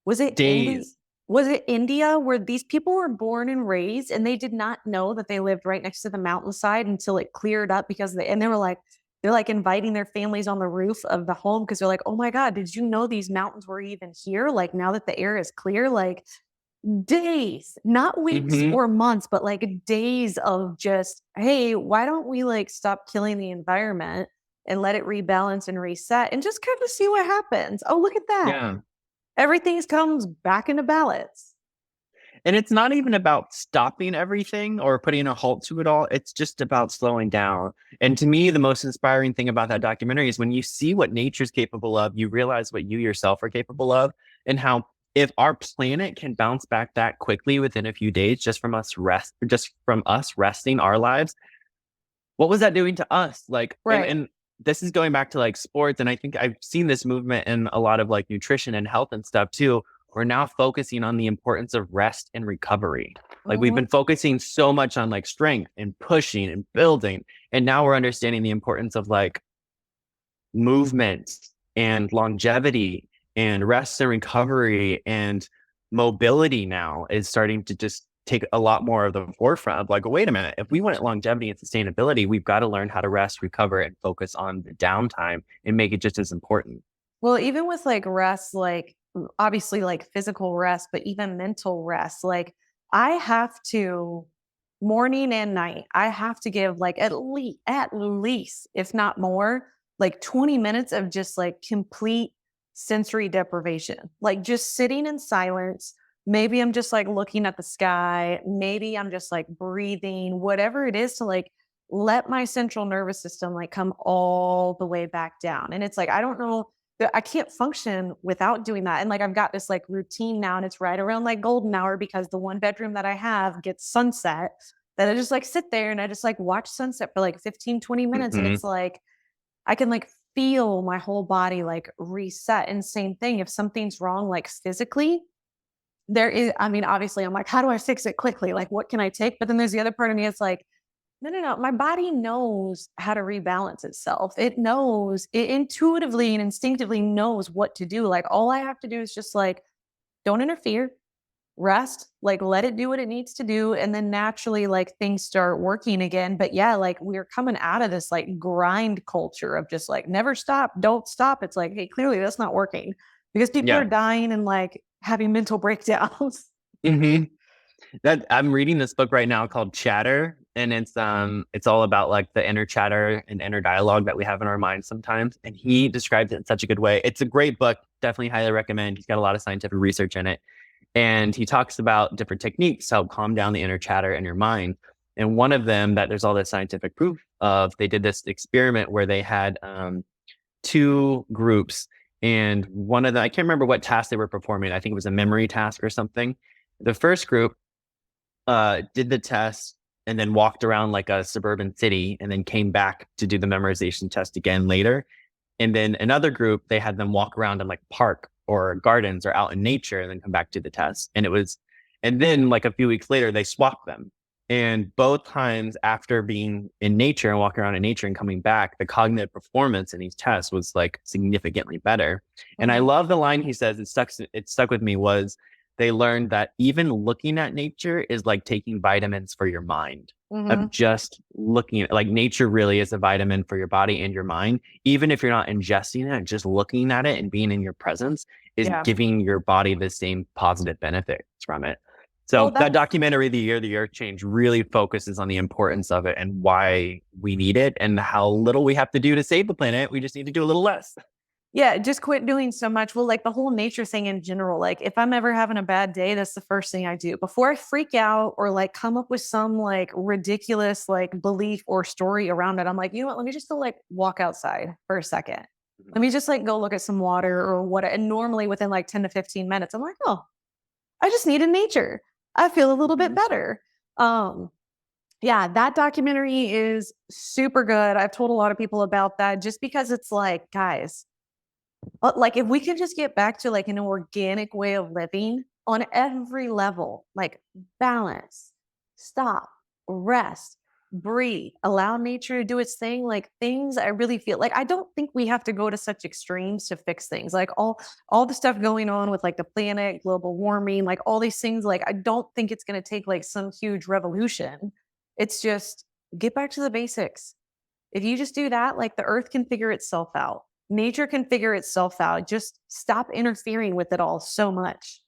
was it India? Days. Was it India where these people were born and raised and they did not know that they lived right next to the mountainside until it cleared up because and they were like, they're like inviting their families on the roof of the home because they're like, oh my God, did you know these mountains were even here? Like now that the air is clear, like days, not weeks Hmm. or months, but like days of just, hey, why don't we like stop killing the environment and let it rebalance and reset and just kind of see what happens? Oh, look at that. Yeah. Everything comes back into balance. And it's not even about stopping everything or putting a halt to it all. It's just about slowing down. And to me, the most inspiring thing about that documentary is when you see what nature's capable of, you realize what you yourself are capable of, and how if our planet can bounce back that quickly within a few days just from us resting our lives, what was that doing to us? Like, and Right. and this is going back to like sports, and I think I've seen this movement in a lot of like nutrition and health and stuff too. We're now focusing on the importance of rest and recovery. Like we've Mhm. been focusing so much on like strength and pushing and building, and now we're understanding the importance of like movement and longevity and rest and recovery and mobility now is starting to just take a lot more of the forefront of like, wait a minute, if we want longevity and sustainability, we've got to learn how to rest, recover, and focus on the downtime and make it just as important. Well, even with like rest, like obviously like physical rest, but even mental rest, like I have to morning and night, I have to give like at least, if not more, like 20 minutes of just like complete sensory deprivation. Like just sitting in silence. Maybe I'm just like looking at the sky. Maybe I'm just like breathing, whatever it is to like let my central nervous system like come all the way back down. And it's like, I don't know I can't function without doing that. And like I've got this like routine now, and it's right around like golden hour because the one bedroom that I have gets sunset. That I just like sit there and I just like watch sunset for like 15, 20 minutes. And Hmm. it's like I can like feel my whole body like reset. And same thing, if something's wrong, like physically, there is, I mean, obviously, I'm like, how do I fix it quickly? Like, what can I take? But then there's the other part of me, it's like, no, no, no. My body knows how to rebalance itself. It knows, it intuitively and instinctively knows what to do. Like, all I have to do is just like, don't interfere, rest, like, let it do what it needs to do. And then naturally, like, things start working again. But yeah, like, we're coming out of this like grind culture of just like, never stop, don't stop. It's like, hey, clearly that's not working because people are Yeah. dying and like having mental breakdowns. Hmm. That I'm reading this book right now called Chatter, and it's all about like the inner chatter and inner dialogue that we have in our minds sometimes. And he describes it in such a good way. It's a great book. Definitely highly recommend. He's got a lot of scientific research in it. And he talks about different techniques to help calm down the inner chatter in your mind. And one of them that there's all this scientific proof of, they did this experiment where they had two groups. And one of them, I can't remember what task they were performing. I think it was a memory task or something. The first group did the test and then walked around like a suburban city and then came back to do the memorization test again later. And then another group, they had them walk around in like park or gardens or out in nature and then come back to the test. And then like a few weeks later, they swapped them. And both times after being in nature and walking around in nature and coming back, the cognitive performance in these tests was like significantly better. And I Mhm. love the line he says, it stuck with me, was they learned that even looking at nature is like taking vitamins for your mind. Of Mhm. just looking at, like, nature really is a vitamin for your body and your mind. Even if you're not ingesting it, just looking at it and being in your presence is Yeah. giving your body the same positive benefits from it. Well, So that that's documentary, The Earth Changed, really focuses on the importance of it and why we need it and how little we have to do to save the planet. We just need to do a little less. yeah, just quit doing so much. Well, like the whole nature thing in general, like if I'm ever having a bad day, that's the first thing I do before I freak out or like come up with some like ridiculous like belief or story around it. I'm like, you know what? Let me just go like walk outside for a second. Let me just like go look at some water or what. And normally within like 10 to 15 minutes, I'm like, oh, I just needed nature. I feel a little bit Mhm. better. Um, yeah, that documentary is super good. I've told a lot of people about that just because it's like, guys, but like if we can just get back to like an organic way of living on every level, like balance, stop, rest, breathe, allow nature to do its thing, like things I really feel like I don't think we have to go to such extremes to fix things. Like all the stuff going on with like the planet, global warming, like all these things, like I don't think it's going to take like some huge revolution. It's just get back to the basics. If you just do that, like the earth can figure itself out. Nature can figure itself out. Just stop interfering with it all so much.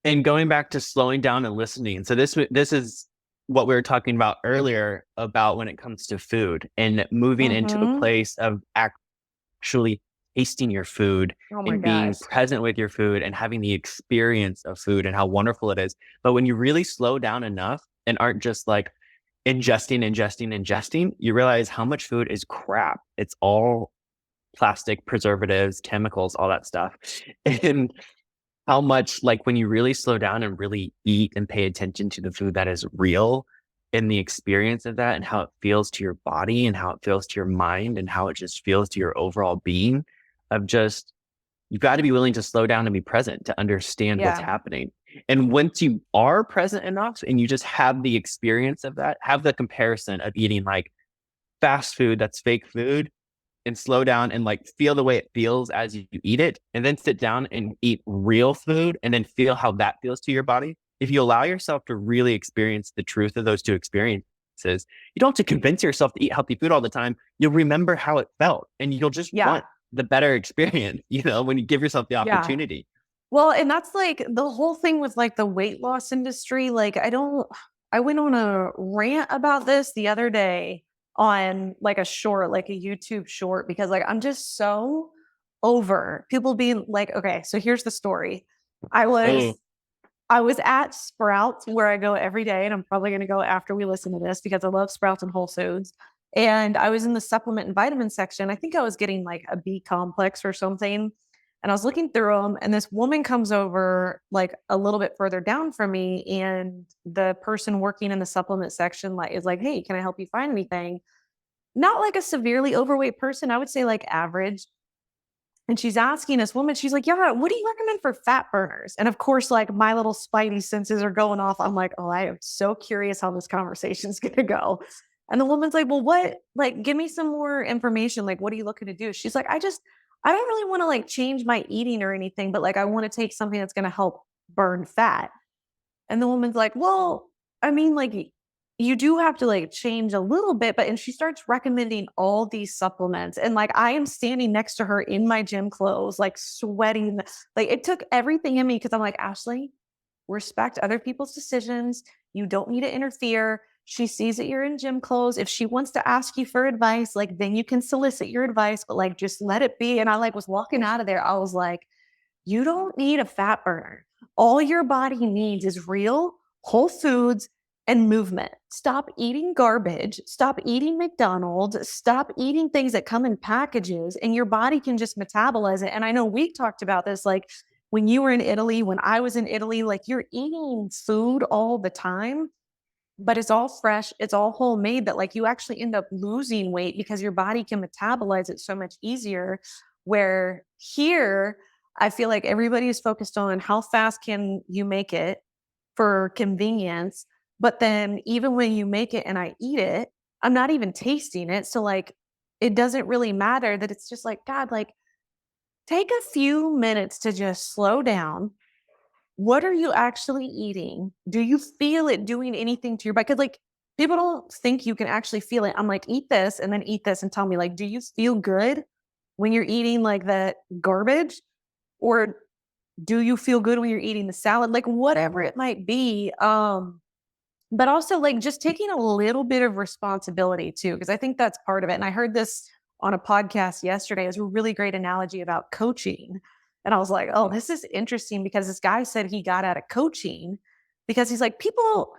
And going back to slowing down and listening. So this is what we were talking about earlier about when it comes to food and moving into a Mhm. place of actually tasting your food Oh my and being gosh. present with your food and having the experience of food and how wonderful it is. But when you really slow down enough and aren't just like ingesting, you realize how much food is crap. It's all plastic, preservatives, chemicals, all that stuff. And how much, like, when you really slow down and really eat and pay attention to the food that is real and the experience of that and how it feels to your body and how it feels to your mind and how it just feels to your overall being, of just, you've got to be willing to slow down and be present to understand what's Yeah. happening. And once you are present enough and you just have the experience of that, have the comparison of eating like fast food that's fake food, and slow down and like feel the way it feels as you eat it, and then sit down and eat real food and then feel how that feels to your body. If you allow yourself to really experience the truth of those two experiences, you don't have to convince yourself to eat healthy food all the time. You'll remember how it felt and you'll just Yeah. want the better experience, when you give yourself the Yeah. opportunity. Well, and that's like the whole thing with like the weight loss industry. Like, I went on a rant about this the other day on like a short, like a YouTube short, because like I'm just so over people being like, okay, so here's the story. I Oh, was I was at Sprouts where I go every day, and I'm probably going to go after we listen to this because I love Sprouts and Whole Foods. And I was in the supplement and vitamin section. I think I was getting like a B complex or something. And I was looking through them, and this woman comes over like a little bit further down from me. And the person working in the supplement section like is like, "Hey, can I help you find anything?" Not like a severely overweight person. I would say like average. And she's asking this woman, she's like, "Yeah, what do you recommend for fat burners?" And of course, like my little spidey senses are going off. I'm like, "Oh, I am so curious how this conversation's gonna go." And the woman's like, "Well, what? Like, give me some more information. Like, what are you looking to do?" She's like, I don't really want to like change my eating or anything, but like I want to take something that's gonna help burn fat." And the woman's like, "Well, I mean, like, you do have to like change a little bit." But and she starts recommending all these supplements. And like I am standing next to her in my gym clothes, like sweating. Like it took everything in me because I'm like, "Ashley, respect other people's decisions. You don't need to interfere. She sees that you're in gym clothes. If she wants to ask you for advice, like then you can solicit your advice, but like just let it be." And I like was walking out of there. I was like, "You don't need a fat burner. All your body needs is real whole foods and movement. Stop eating garbage. Stop eating McDonald's. Stop eating things that come in packages, and your body can just metabolize it." And I know we talked about this like when you were in Italy, when I was in Italy, like you're eating food all the time, but it's all fresh, it's all homemade, that like you actually end up losing weight because your body can metabolize it so much easier. Where here, I feel like everybody is focused on how fast can you make it for convenience. But then even when you make it and I eat it, I'm not even tasting it. So like it doesn't really matter that it's just like, God, like take a few minutes to just slow down. What are you actually eating? Do you feel it doing anything to your body? Because like people don't think you can actually feel it. I'm like, eat this and then eat this and tell me, like, do you feel good when you're eating like that garbage? Or do you feel good when you're eating the salad? Like whatever it might be. But also like just taking a little bit of responsibility too, because I think that's part of it. And I heard this on a podcast yesterday. It was a really great analogy about coaching. And I was like, "Oh, this is interesting," because this guy said he got out of coaching because he's like, people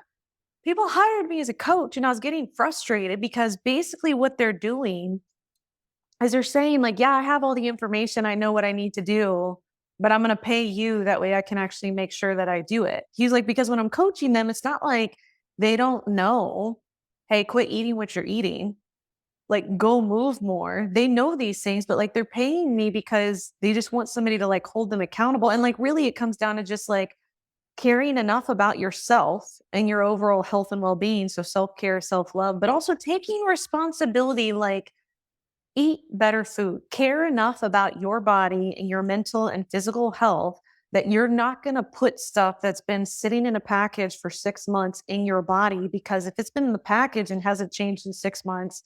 hired me as a coach and I was getting frustrated because basically what they're doing is they're saying like, "Yeah, I have all the information. I know what I need to do, but I'm going to pay you. That way I can actually make sure that I do it." He's like, "Because when I'm coaching them, it's not like they don't know, hey, quit eating what you're eating. Like go move more." They know these things, but like they're paying me because they just want somebody to like hold them accountable. And like really it comes down to just like caring enough about yourself and your overall health and well-being. So self-care, self-love, but also taking responsibility, like eat better food, care enough about your body and your mental and physical health that you're not going to put stuff that's been sitting in a package for 6 months in your body. Because if it's been in the package and hasn't changed in 6 months,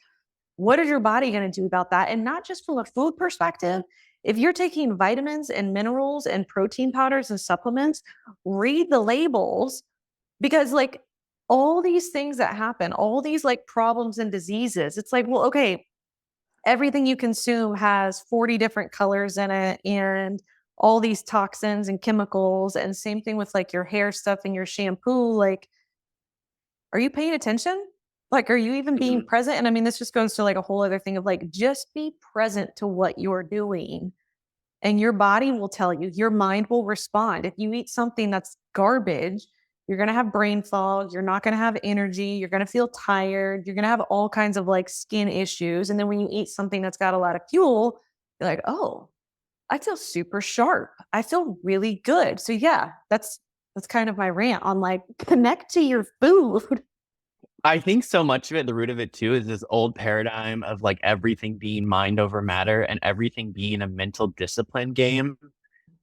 what is your body going to do about that? And not just from a food perspective. If you're taking vitamins and minerals and protein powders and supplements, read the labels, because like all these things that happen, all these like problems and diseases, it's like, well, okay, everything you consume has 40 different colors in it and all these toxins and chemicals. And same thing with like your hair stuff and your shampoo. Like, are you paying attention? Like, are you even being present? And I mean, this just goes to like a whole other thing of like, just be present to what you're doing. And your body will tell you, your mind will respond. If you eat something that's garbage, you're going to have brain fog. You're not going to have energy. You're going to feel tired. You're going to have all kinds of like skin issues. And then when you eat something that's got a lot of fuel, you're like, "Oh, I feel super sharp. I feel really good." So yeah, that's kind of my rant on like connect to your food. I think so much of it, the root of it too, is this old paradigm of like everything being mind over matter and everything being a mental discipline game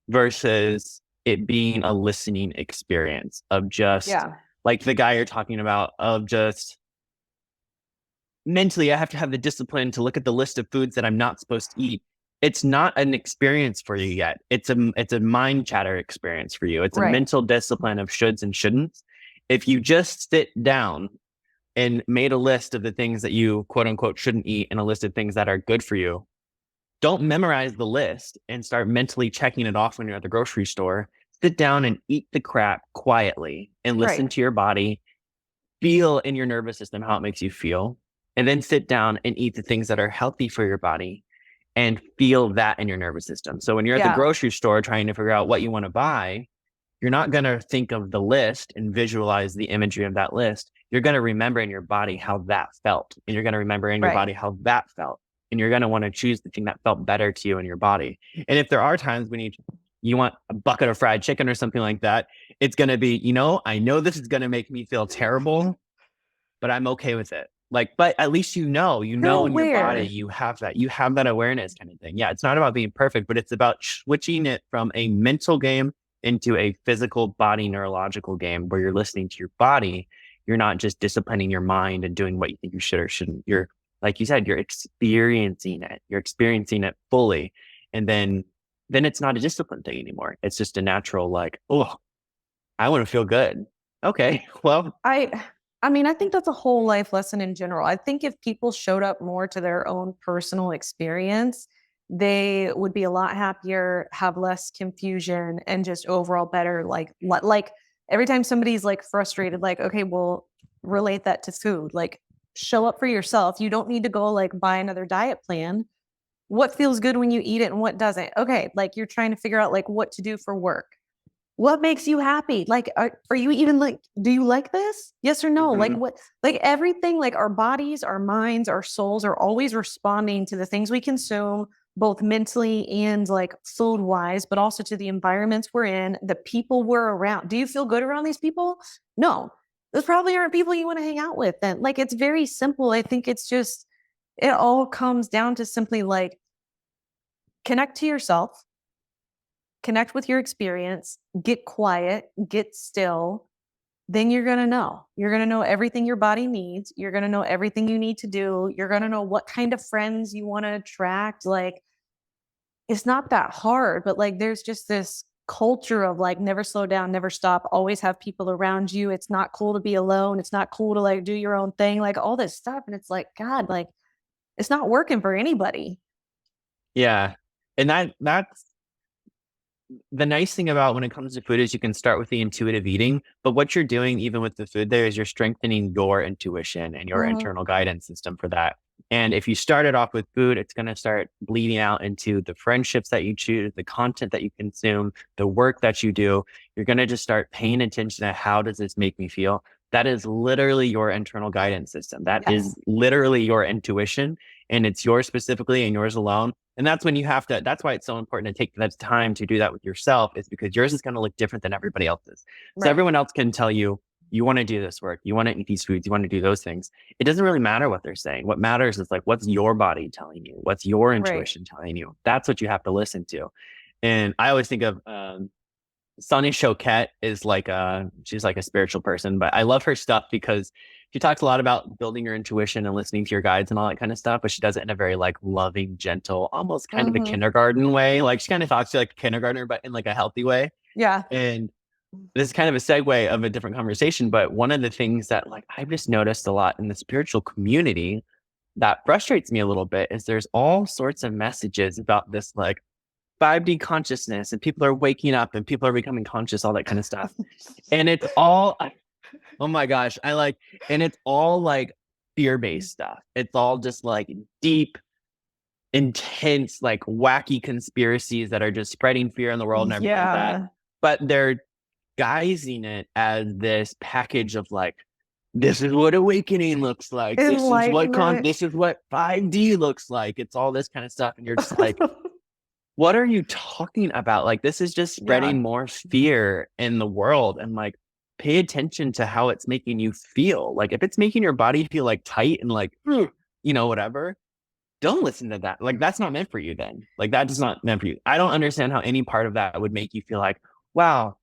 versus it being a listening experience of just Yeah. like the guy you're talking about, of just mentally, I have to have the discipline to look at the list of foods that I'm not supposed to eat. It's not an experience for you yet. It's a mind chatter experience for you. It's a Right. mental discipline of shoulds and shouldn'ts. If you just sit down and made a list of the things that you quote unquote shouldn't eat and a list of things that are good for you, don't memorize the list and start mentally checking it off when you're at the grocery store. Sit down and eat the crap quietly and listen Right. to your body, feel in your nervous system how it makes you feel, and then sit down and eat the things that are healthy for your body and feel that in your nervous system. So when you're at the Yeah. grocery store trying to figure out what you want to buy, you're not going to think of the list and visualize the imagery of that list. You're going to remember in your body how that felt. And you're going to remember in your Right. body how that felt. And you're going to want to choose the thing that felt better to you in your body. And if there are times when you want a bucket of fried chicken or something like that, it's going to be, I know this is going to make me feel terrible, but I'm okay with it. Like, but at least You're in your body, aware. you have that awareness kind of thing. Yeah, it's not about being perfect, but it's about switching it from a mental game into a physical body neurological game where you're listening to your body. You're not just disciplining your mind and doing what you think you should or shouldn't. You're, like you said, you're experiencing it. You're experiencing it fully. And then it's not a discipline thing anymore. It's just a natural, like, oh, I want to feel good. Okay, well, I mean, I think that's a whole life lesson in general. I think if people showed up more to their own personal experience, they would be a lot happier, have less confusion, and just overall better. Like every time somebody's like frustrated, like, okay, well, relate that to food. Like, show up for yourself. You don't need to go like buy another diet plan. What feels good when you eat it and what doesn't? Okay, like you're trying to figure out like what to do for work. What makes you happy? Like, are you even like, do you like this? Yes or no? Like, mhm. what, like everything, like our bodies, our minds, our souls are always responding to the things we consume, both mentally and like food wise, but also to the environments we're in, the people we're around. Do you feel good around these people? No, those probably aren't people you want to hang out with then. Like, it's very simple. I think it's just, it all comes down to simply like connect to yourself, connect with your experience, get quiet, get still, then you're going to know. You're going to know everything your body needs. You're going to know everything you need to do. You're going to know what kind of friends you want to attract. Like, it's not that hard, but like, there's just this culture of like, never slow down, never stop, always have people around you. It's not cool to be alone. It's not cool to like do your own thing, like all this stuff. And it's like, God, like, it's not working for anybody. Yeah. And that's the nice thing about when it comes to food is you can start with the intuitive eating, but what you're doing even with the food there is you're strengthening your intuition and your Mhm. internal guidance system for that. And if you started off with food, it's going to start bleeding out into the friendships that you choose, the content that you consume, the work that you do. You're going to just start paying attention to how does this make me feel? That is literally your internal guidance system. That is Yes. literally your intuition, and it's yours specifically and yours alone. And that's when you have to, that's why it's so important to take that time to do that with yourself, is because yours is going to look different than everybody else's. So Right. everyone else can tell you, you want to do this work, you want to eat these foods, you want to do those things. It doesn't really matter what they're saying. What matters is like, what's your body telling you? What's your Right. intuition telling you? That's what you have to listen to. And I always think of Sonny Choquette is like she's like a spiritual person, but I love her stuff because she talks a lot about building your intuition and listening to your guides and all that kind of stuff, but she does it in a very like loving, gentle, almost kind of a Mhm. kindergarten way. Like she kind of talks to you like a kindergartner, but in like a healthy way. Yeah. And this is kind of a segue of a different conversation, but one of the things that like I've just noticed a lot in the spiritual community that frustrates me a little bit is there's all sorts of messages about this like 5D consciousness and people are waking up and people are becoming conscious, all that kind of stuff. And it's all, oh my gosh, and it's all like fear based stuff. It's all just like deep, intense, like wacky conspiracies that are just spreading fear in the world and everything like that. Yeah. But they're guising it as this package of like, this is what awakening looks like. Enlightenment. This is what 5D looks like. It's all this kind of stuff. And you're just like, what are you talking about? Like, this is just Yeah. spreading more fear in the world. And like, pay attention to how it's making you feel. Like, if it's making your body feel like tight and like, whatever, don't listen to that. Like, that's not meant for you then. Like, that is not meant for you. I don't understand how any part of that would make you feel like, wow,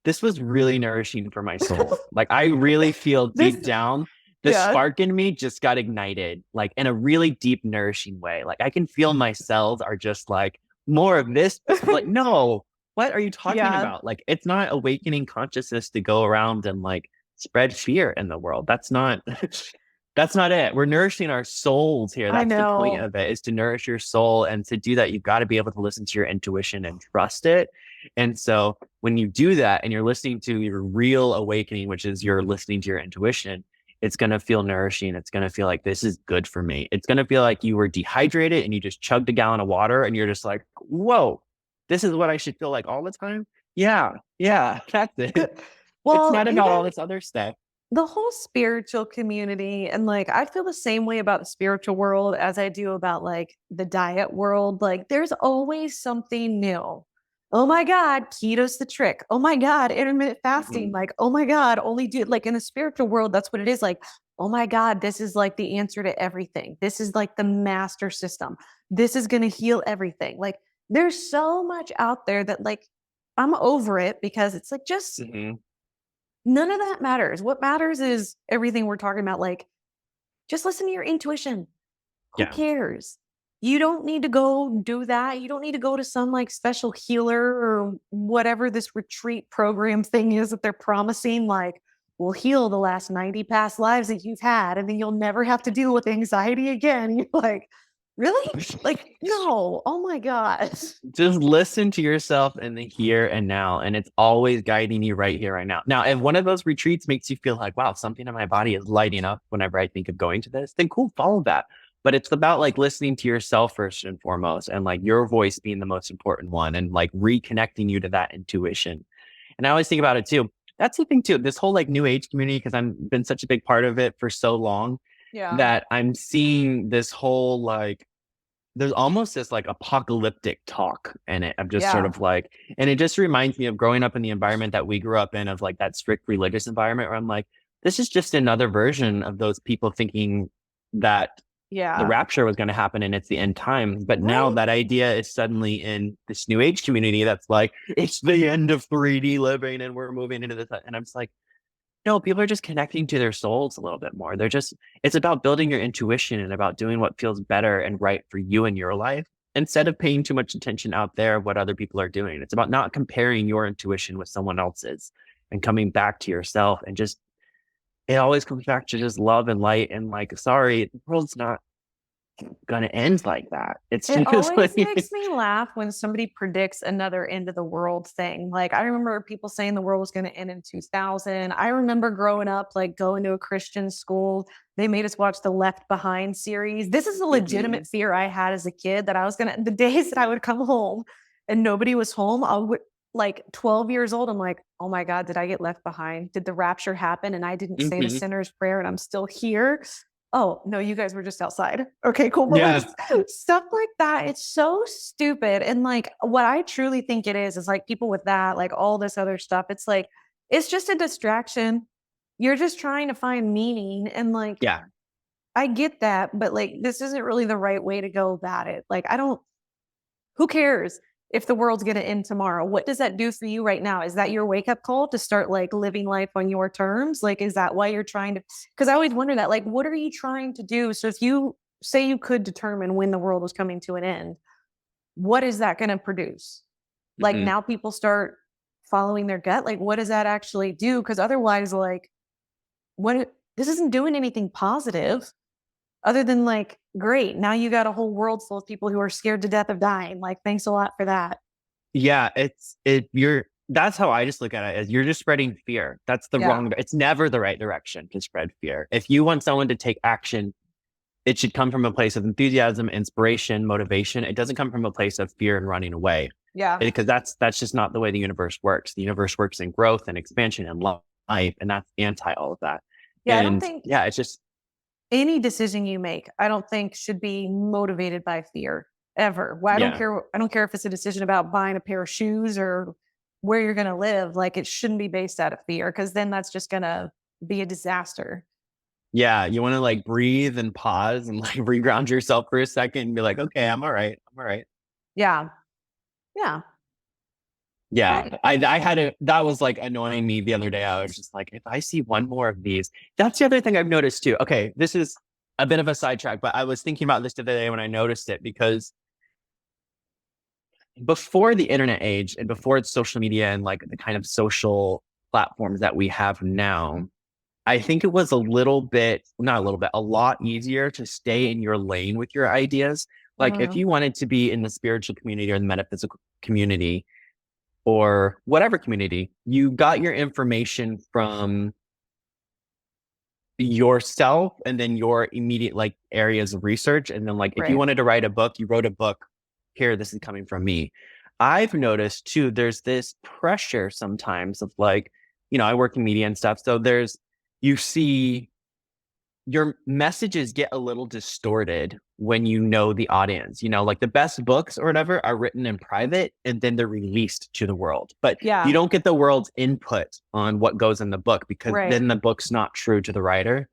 this was really nourishing for my soul. Like, I really feel This, deep down, the yeah. spark in me just got ignited, like in a really deep, nourishing way. Like, I can feel my cells are just like, more of this. Like, no, what are you talking Yeah. about? Like, it's not awakening consciousness to go around and like spread fear in the world. That's not that's not it. We're nourishing our souls here. I That's the point know. of it, is to nourish your soul. And to do that, you've got to be able to listen to your intuition and trust it. And so when you do that and you're listening to your real awakening, which is you're listening to your intuition, It's going to feel nourishing. It's going to feel like this is good for me. It's going to feel like you were dehydrated and you just chugged a gallon of water and you're just like, whoa, this is what I should feel like all the time. Yeah, yeah, that's it. It's Well, not about all even this other stuff. the whole spiritual community, and like I feel the same way about the spiritual world as I do about like the diet world. Like there's always something new. Oh my God, keto's the trick. Oh my God, intermittent fasting. Mhm. Like, oh my God, only do like in the spiritual world, that's what it is. Like, oh my God, this is like the answer to everything. This is like the master system. This is gonna heal everything. Like there's so much out there that like I'm over it because it's like just Mhm. none of that matters. What matters is everything we're talking about. Like, just listen to your intuition. Who Yeah. cares? You don't need to go do that. You don't need to go to some like special healer or whatever this retreat program thing is that they're promising. Like, we'll heal the last 90 past lives that you've had, and then you'll never have to deal with anxiety again. You're like, really? Like, no. Oh my God. Just listen to yourself in the here and now, and it's always guiding you right here, right now. Now, if one of those retreats makes you feel like, wow, something in my body is lighting up whenever I think of going to this, then cool, follow that. But it's about like listening to yourself first and foremost, and like your voice being the most important one, and like reconnecting you to that intuition. And I always think about it too. That's the thing too. This whole like new age community, because I've been such a big part of it for so long, Yeah. that I'm seeing this whole like there's almost this like apocalyptic talk in it. I'm just sort Yeah. of like, and it just reminds me of growing up in the environment that we grew up in, of like that strict religious environment where I'm like, this is just another version of those people thinking that the Yeah. rapture was going to happen and it's the end time. But now Right. that idea is suddenly in this new age community that's like, it's the end of 3D living and we're moving into this. And I'm just like, no, people are just connecting to their souls a little bit more. It's about building your intuition and about doing what feels better and right for you in your life instead of paying too much attention out there of what other people are doing. It's about not comparing your intuition with someone else's and coming back to yourself and just, it always comes back to just love and light and like, sorry, the world's not going to end like that. It's It just always like, makes me laugh when somebody predicts another end of the world thing. Like I remember people saying the world was going to end in 2000. I remember growing up, like going to a Christian school. They made us watch the Left Behind series. This is a mhm. legitimate fear I had as a kid that I was going to, the days that I would come home and nobody was home, I would like 12 years old. I'm like, oh my God, did I get left behind? Did the rapture happen? And I didn't say the Mhm. sinner's prayer and I'm still here. Oh, no, you guys were just outside. Okay, cool. But like Yeah. stuff like that, it's so stupid. And like what I truly think it is like people with that, like all this other stuff, it's like, it's just a distraction. You're just trying to find meaning. And like, Yeah. I get that, but like, this isn't really the right way to go about it. Like, I don't, who cares if the world's going to end tomorrow? What does that do for you right now? Is that your wake up call to start like living life on your terms? Like, is that why you're trying to? Because I always wonder that, like, what are you trying to do? So if you say you could determine when the world was coming to an end, what is that going to produce? Like, Mhm. now people start following their gut. Like, what does that actually do? Because otherwise, like, what this isn't doing anything positive other than like, great, now you got a whole world full of people who are scared to death of dying. Like, thanks a lot for that. Yeah, you're that's how I just look at it as you're just spreading fear. That's the Yeah. wrong, it's never the right direction to spread fear. If you want someone to take action, it should come from a place of enthusiasm, inspiration, motivation. It doesn't come from a place of fear and running away. Yeah. Because that's just not the way the universe works. The universe works in growth and expansion and life, and that's anti all of that. Yeah. I don't And think yeah, it's just any decision you make, I don't think should be motivated by fear ever. Well, I don't yeah. care. I don't care if it's a decision about buying a pair of shoes or where you're going to live. Like, it shouldn't be based out of fear because then that's just going to be a disaster. Yeah, you want to like breathe and pause and like reground yourself for a second and be like, okay, I'm all right. I'm all right. Yeah. Yeah. Yeah, Right. I had a that was like annoying me the other day. I was just like, if I see one more of these, that's the other thing I've noticed too. Okay, this is a bit of a sidetrack, but I was thinking about this the other day when I noticed it because before the internet age and before it's social media and like the kind of social platforms that we have now, I think it was a little bit, not a little bit, a lot easier to stay in your lane with your ideas. Like if Mhm. you wanted to be in the spiritual community or the metaphysical community, or whatever community, you got your information from yourself and then your immediate like areas of research. And then like if you Right. wanted to write a book, you wrote a book. Here, this is coming from me. I've noticed too, there's this pressure sometimes of like, I work in media and stuff. So you see your messages get a little distorted when you know the audience. Like the best books or whatever are written in private and then they're released to the world. But you Yeah. don't get the world's input on what goes in the book because Right. then the book's not true to the writer.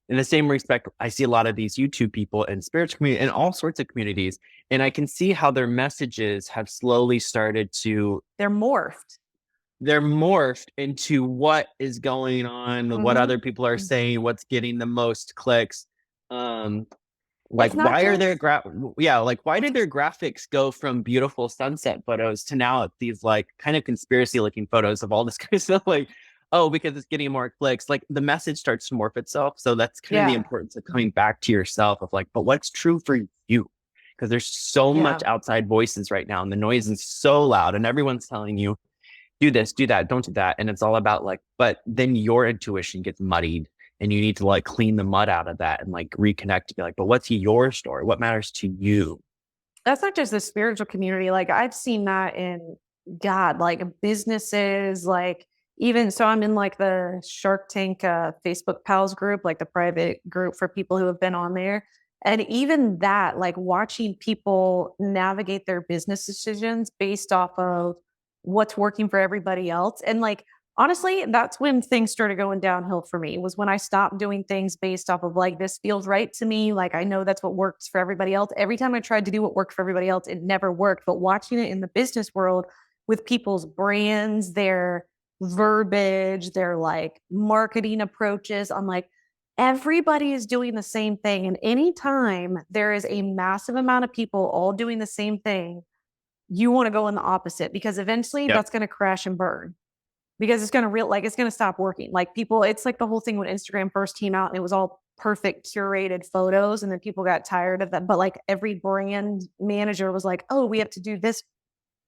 In the same respect, I see a lot of these YouTube people and spiritual community and all sorts of communities, and I can see how their messages have slowly started to They're morphed. they're morphed into what is going on, what Mm-hmm. other people are saying, what's getting the most clicks. Um, like It's not why are just, their like why did their graphics go from beautiful sunset photos to now these like kind of conspiracy looking photos of all this kind of stuff? Like, oh, because it's getting more clicks. Like the message starts to morph itself. So that's kind of the yeah. importance of coming back to yourself of like, but what's true for you? Because there's so much Yeah. outside voices right now, and the noise is so loud, and everyone's telling you do this, do that, don't do that. And it's all about like, but then your intuition gets muddied and you need to like clean the mud out of that and like reconnect to be like, but what's your story? What matters to you? That's not just the spiritual community. Like I've seen that in God, like businesses, like even so I'm in like the Shark Tank Facebook pals group, like the private group for people who have been on there. And even that, like watching people navigate their business decisions based off of what's working for everybody else. And like honestly, that's when things started going downhill for me, was when I stopped doing things based off of like, this feels right to me. Like, I know that's what works for everybody else. Every time I tried to do what worked for everybody else, it never worked. But watching it in the business world with people's brands, their verbiage, their like marketing approaches, I'm like, everybody is doing the same thing. And anytime there is a massive amount of people all doing the same thing, you want to go in the opposite, because eventually Yep. that's going to crash and burn, because it's going to it's going to stop working. Like people, it's like the whole thing when Instagram first came out and it was all perfect curated photos, and then people got tired of that. But like every brand manager was like, oh, we have to do this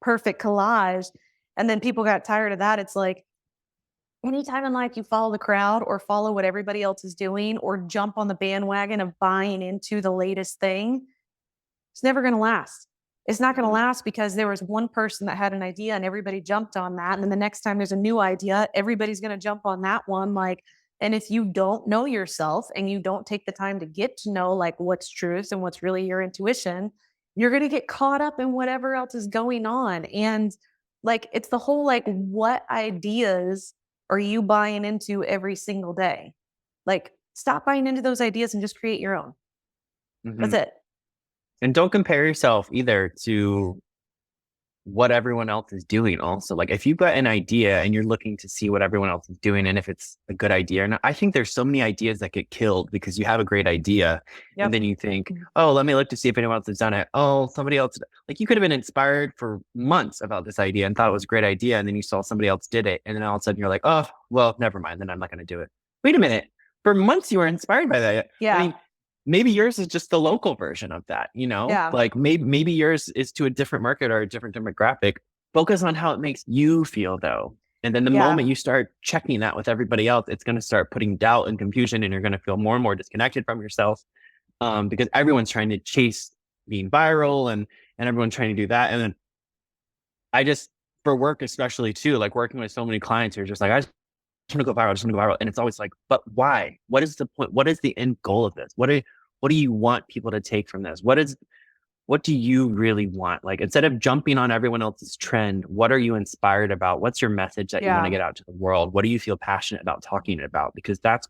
perfect collage. And then people got tired of that. It's like anytime in life you follow the crowd or follow what everybody else is doing or jump on the bandwagon of buying into the latest thing, it's never going to last. It's not going to last, because there was one person that had an idea and everybody jumped on that. And then the next time there's a new idea, everybody's going to jump on that one. Like, and if you don't know yourself and you don't take the time to get to know like what's truth and what's really your intuition, you're going to get caught up in whatever else is going on. And like, it's the whole like, what ideas are you buying into every single day? Like, stop buying into those ideas and just create your own. Mm-hmm. That's it. And don't compare yourself either to what everyone else is doing also. Like if you've got an idea and you're looking to see what everyone else is doing and if it's a good idea or not, I think there's so many ideas that get killed because you have a great idea and Yep. then you think, oh, let me look to see if anyone else has done it. Oh, somebody else, like you could have been inspired for months about this idea and thought it was a great idea. And then you saw somebody else did it. And then all of a sudden you're like, oh, well, never mind. Then I'm not going to do it. Wait a minute. For months you were inspired by that. I Yeah. mean, maybe yours is just the local version of that, Yeah. like maybe yours is to a different market or a different demographic. Focus on how it makes you feel though. And then the Yeah. moment you start checking that with everybody else, it's going to start putting doubt and confusion, and you're going to feel more and more disconnected from yourself, because everyone's trying to chase being viral and everyone's trying to do that. And then I just, for work especially too, like working with so many clients who are just like, I just want to go viral, I just want to go viral. And it's always like, but why? What is the point? What is the end goal of this? What do you want people to take from this? What do you really want? Like instead of jumping on everyone else's trend, what are you inspired about? What's your message that you want to Yeah. get out to the world? What do you feel passionate about talking about? Because that's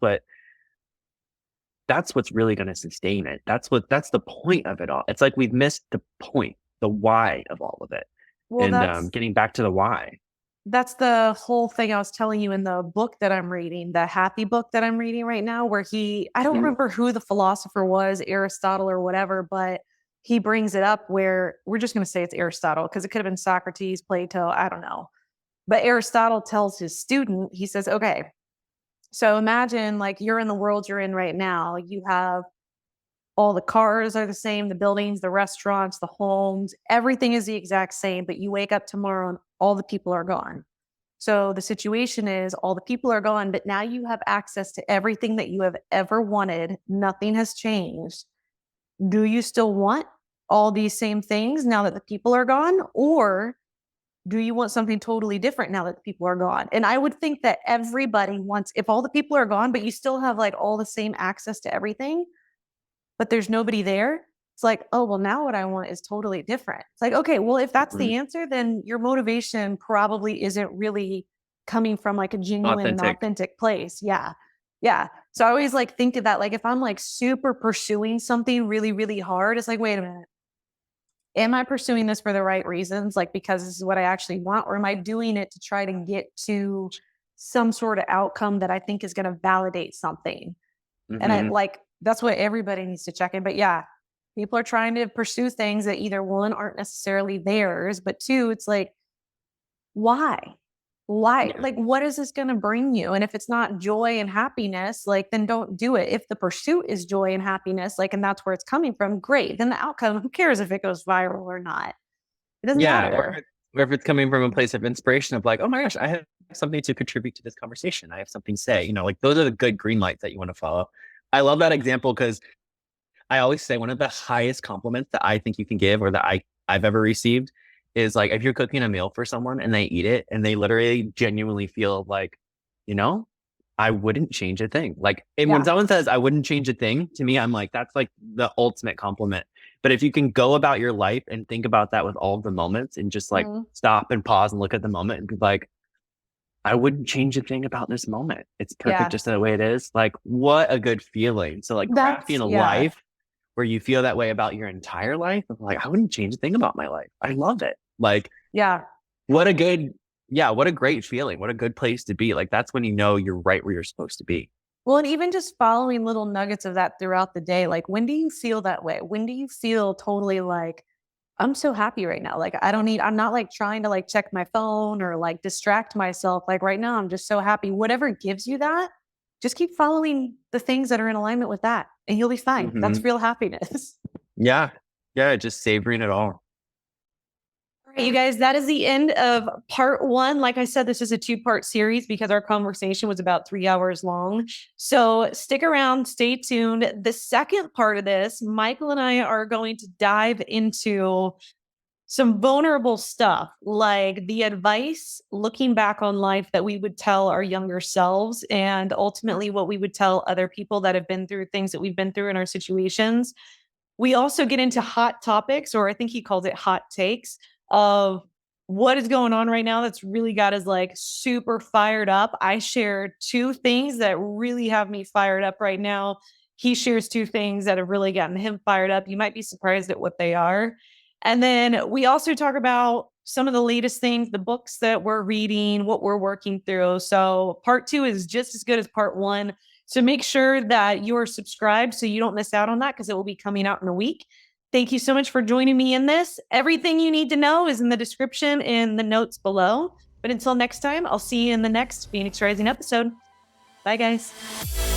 what's really going to sustain it. That's the point of it all. It's like we've missed the point, the why of all of it. Well, And getting back to the why. that's the whole thing I was telling you in the book that I'm reading, the happy book that I'm reading right now, where I don't Mhm. remember who the philosopher was, Aristotle or whatever, but he brings it up where we're just going to say it's Aristotle, because it could have been Socrates, Plato, I don't know. But Aristotle tells his student, he says, okay, so imagine like you're in the world you're in right now. You have all the cars are the same, the buildings, the restaurants, the homes, everything is the exact same, but you wake up tomorrow and all the people are gone. So the situation is all the people are gone, but now you have access to everything that you have ever wanted. Nothing has changed. Do you still want all these same things now that the people are gone? Or do you want something totally different now that the people are gone? And I would think that everybody wants, if all the people are gone, but you still have like all the same access to everything, but there's nobody there. It's like, oh, well, now what I want is totally different. It's like, okay, well, if that's Mhm. the answer, then your motivation probably isn't really coming from like a genuine and Authentic. authentic place. Yeah. Yeah. So I always like think of that. Like if I'm like super pursuing something really, really hard, it's like, wait a minute. Am I pursuing this for the right reasons? Like because this is what I actually want, or am I doing it to try to get to some sort of outcome that I think is going to validate something? And I Hmm. like that's what everybody needs to check in. But yeah, people are trying to pursue things that either one aren't necessarily theirs, but two, it's like, why? Why? Yeah. Like, what is this going to bring you? And if it's not joy and happiness, like, then don't do it. If the pursuit is joy and happiness, like, and that's where it's coming from, great. Then the outcome, who cares if it goes viral or not? It doesn't Yeah. matter. Or if it's coming from a place of inspiration of like, oh my gosh, I have something to contribute to this conversation. I have something to say. Like those are the good green lights that you want to follow. I love that example because I always say one of the highest compliments that I think you can give or that I've ever received is like if you're cooking a meal for someone and they eat it and they literally genuinely feel like, you know, I wouldn't change a thing. Like, and when Yeah. someone says I wouldn't change a thing, to me, I'm like, that's like the ultimate compliment. But if you can go about your life and think about that with all of the moments and just like Mhm. stop and pause and look at the moment and be like, I wouldn't change a thing about this moment. It's perfect Yeah. just the way it is. Like, what a good feeling. So, like, crafting That's, a yeah. life where you feel that way about your entire life. I'm like, I wouldn't change a thing about my life. I love it. Like, Yeah. what a good, yeah, what a great feeling. What a good place to be. Like, that's when you know you're right where you're supposed to be. Well, and even just following little nuggets of that throughout the day, like when do you feel that way? When do you feel totally like, I'm so happy right now? Like, I'm not like trying to like check my phone or like distract myself. Like right now, I'm just so happy. Whatever gives you that, just keep following the things that are in alignment with that and you'll be fine. That's Hmm. real happiness. Yeah. Yeah. Just savoring it all. All right, you guys, that is the end of part one. Like I said, this is a two-part series because our conversation was about 3 hours long. So stick around, stay tuned. The second part of this, Michael and I are going to dive into some vulnerable stuff, like the advice looking back on life that we would tell our younger selves, and ultimately what we would tell other people that have been through things that we've been through in our situations. We also get into hot topics, or I think he calls it hot takes, of what is going on right now that's really got us like super fired up. I share two things that really have me fired up right now. He shares two things that have really gotten him fired up. You might be surprised at what they are. And then we also talk about some of the latest things, the books that we're reading, what we're working through. So part two is just as good as part one. So make sure that you're subscribed so you don't miss out on that because it will be coming out in a week. Thank you so much for joining me in this. Everything you need to know is in the description in the notes below. But until next time, I'll see you in the next Phoenix Rising episode. Bye, guys.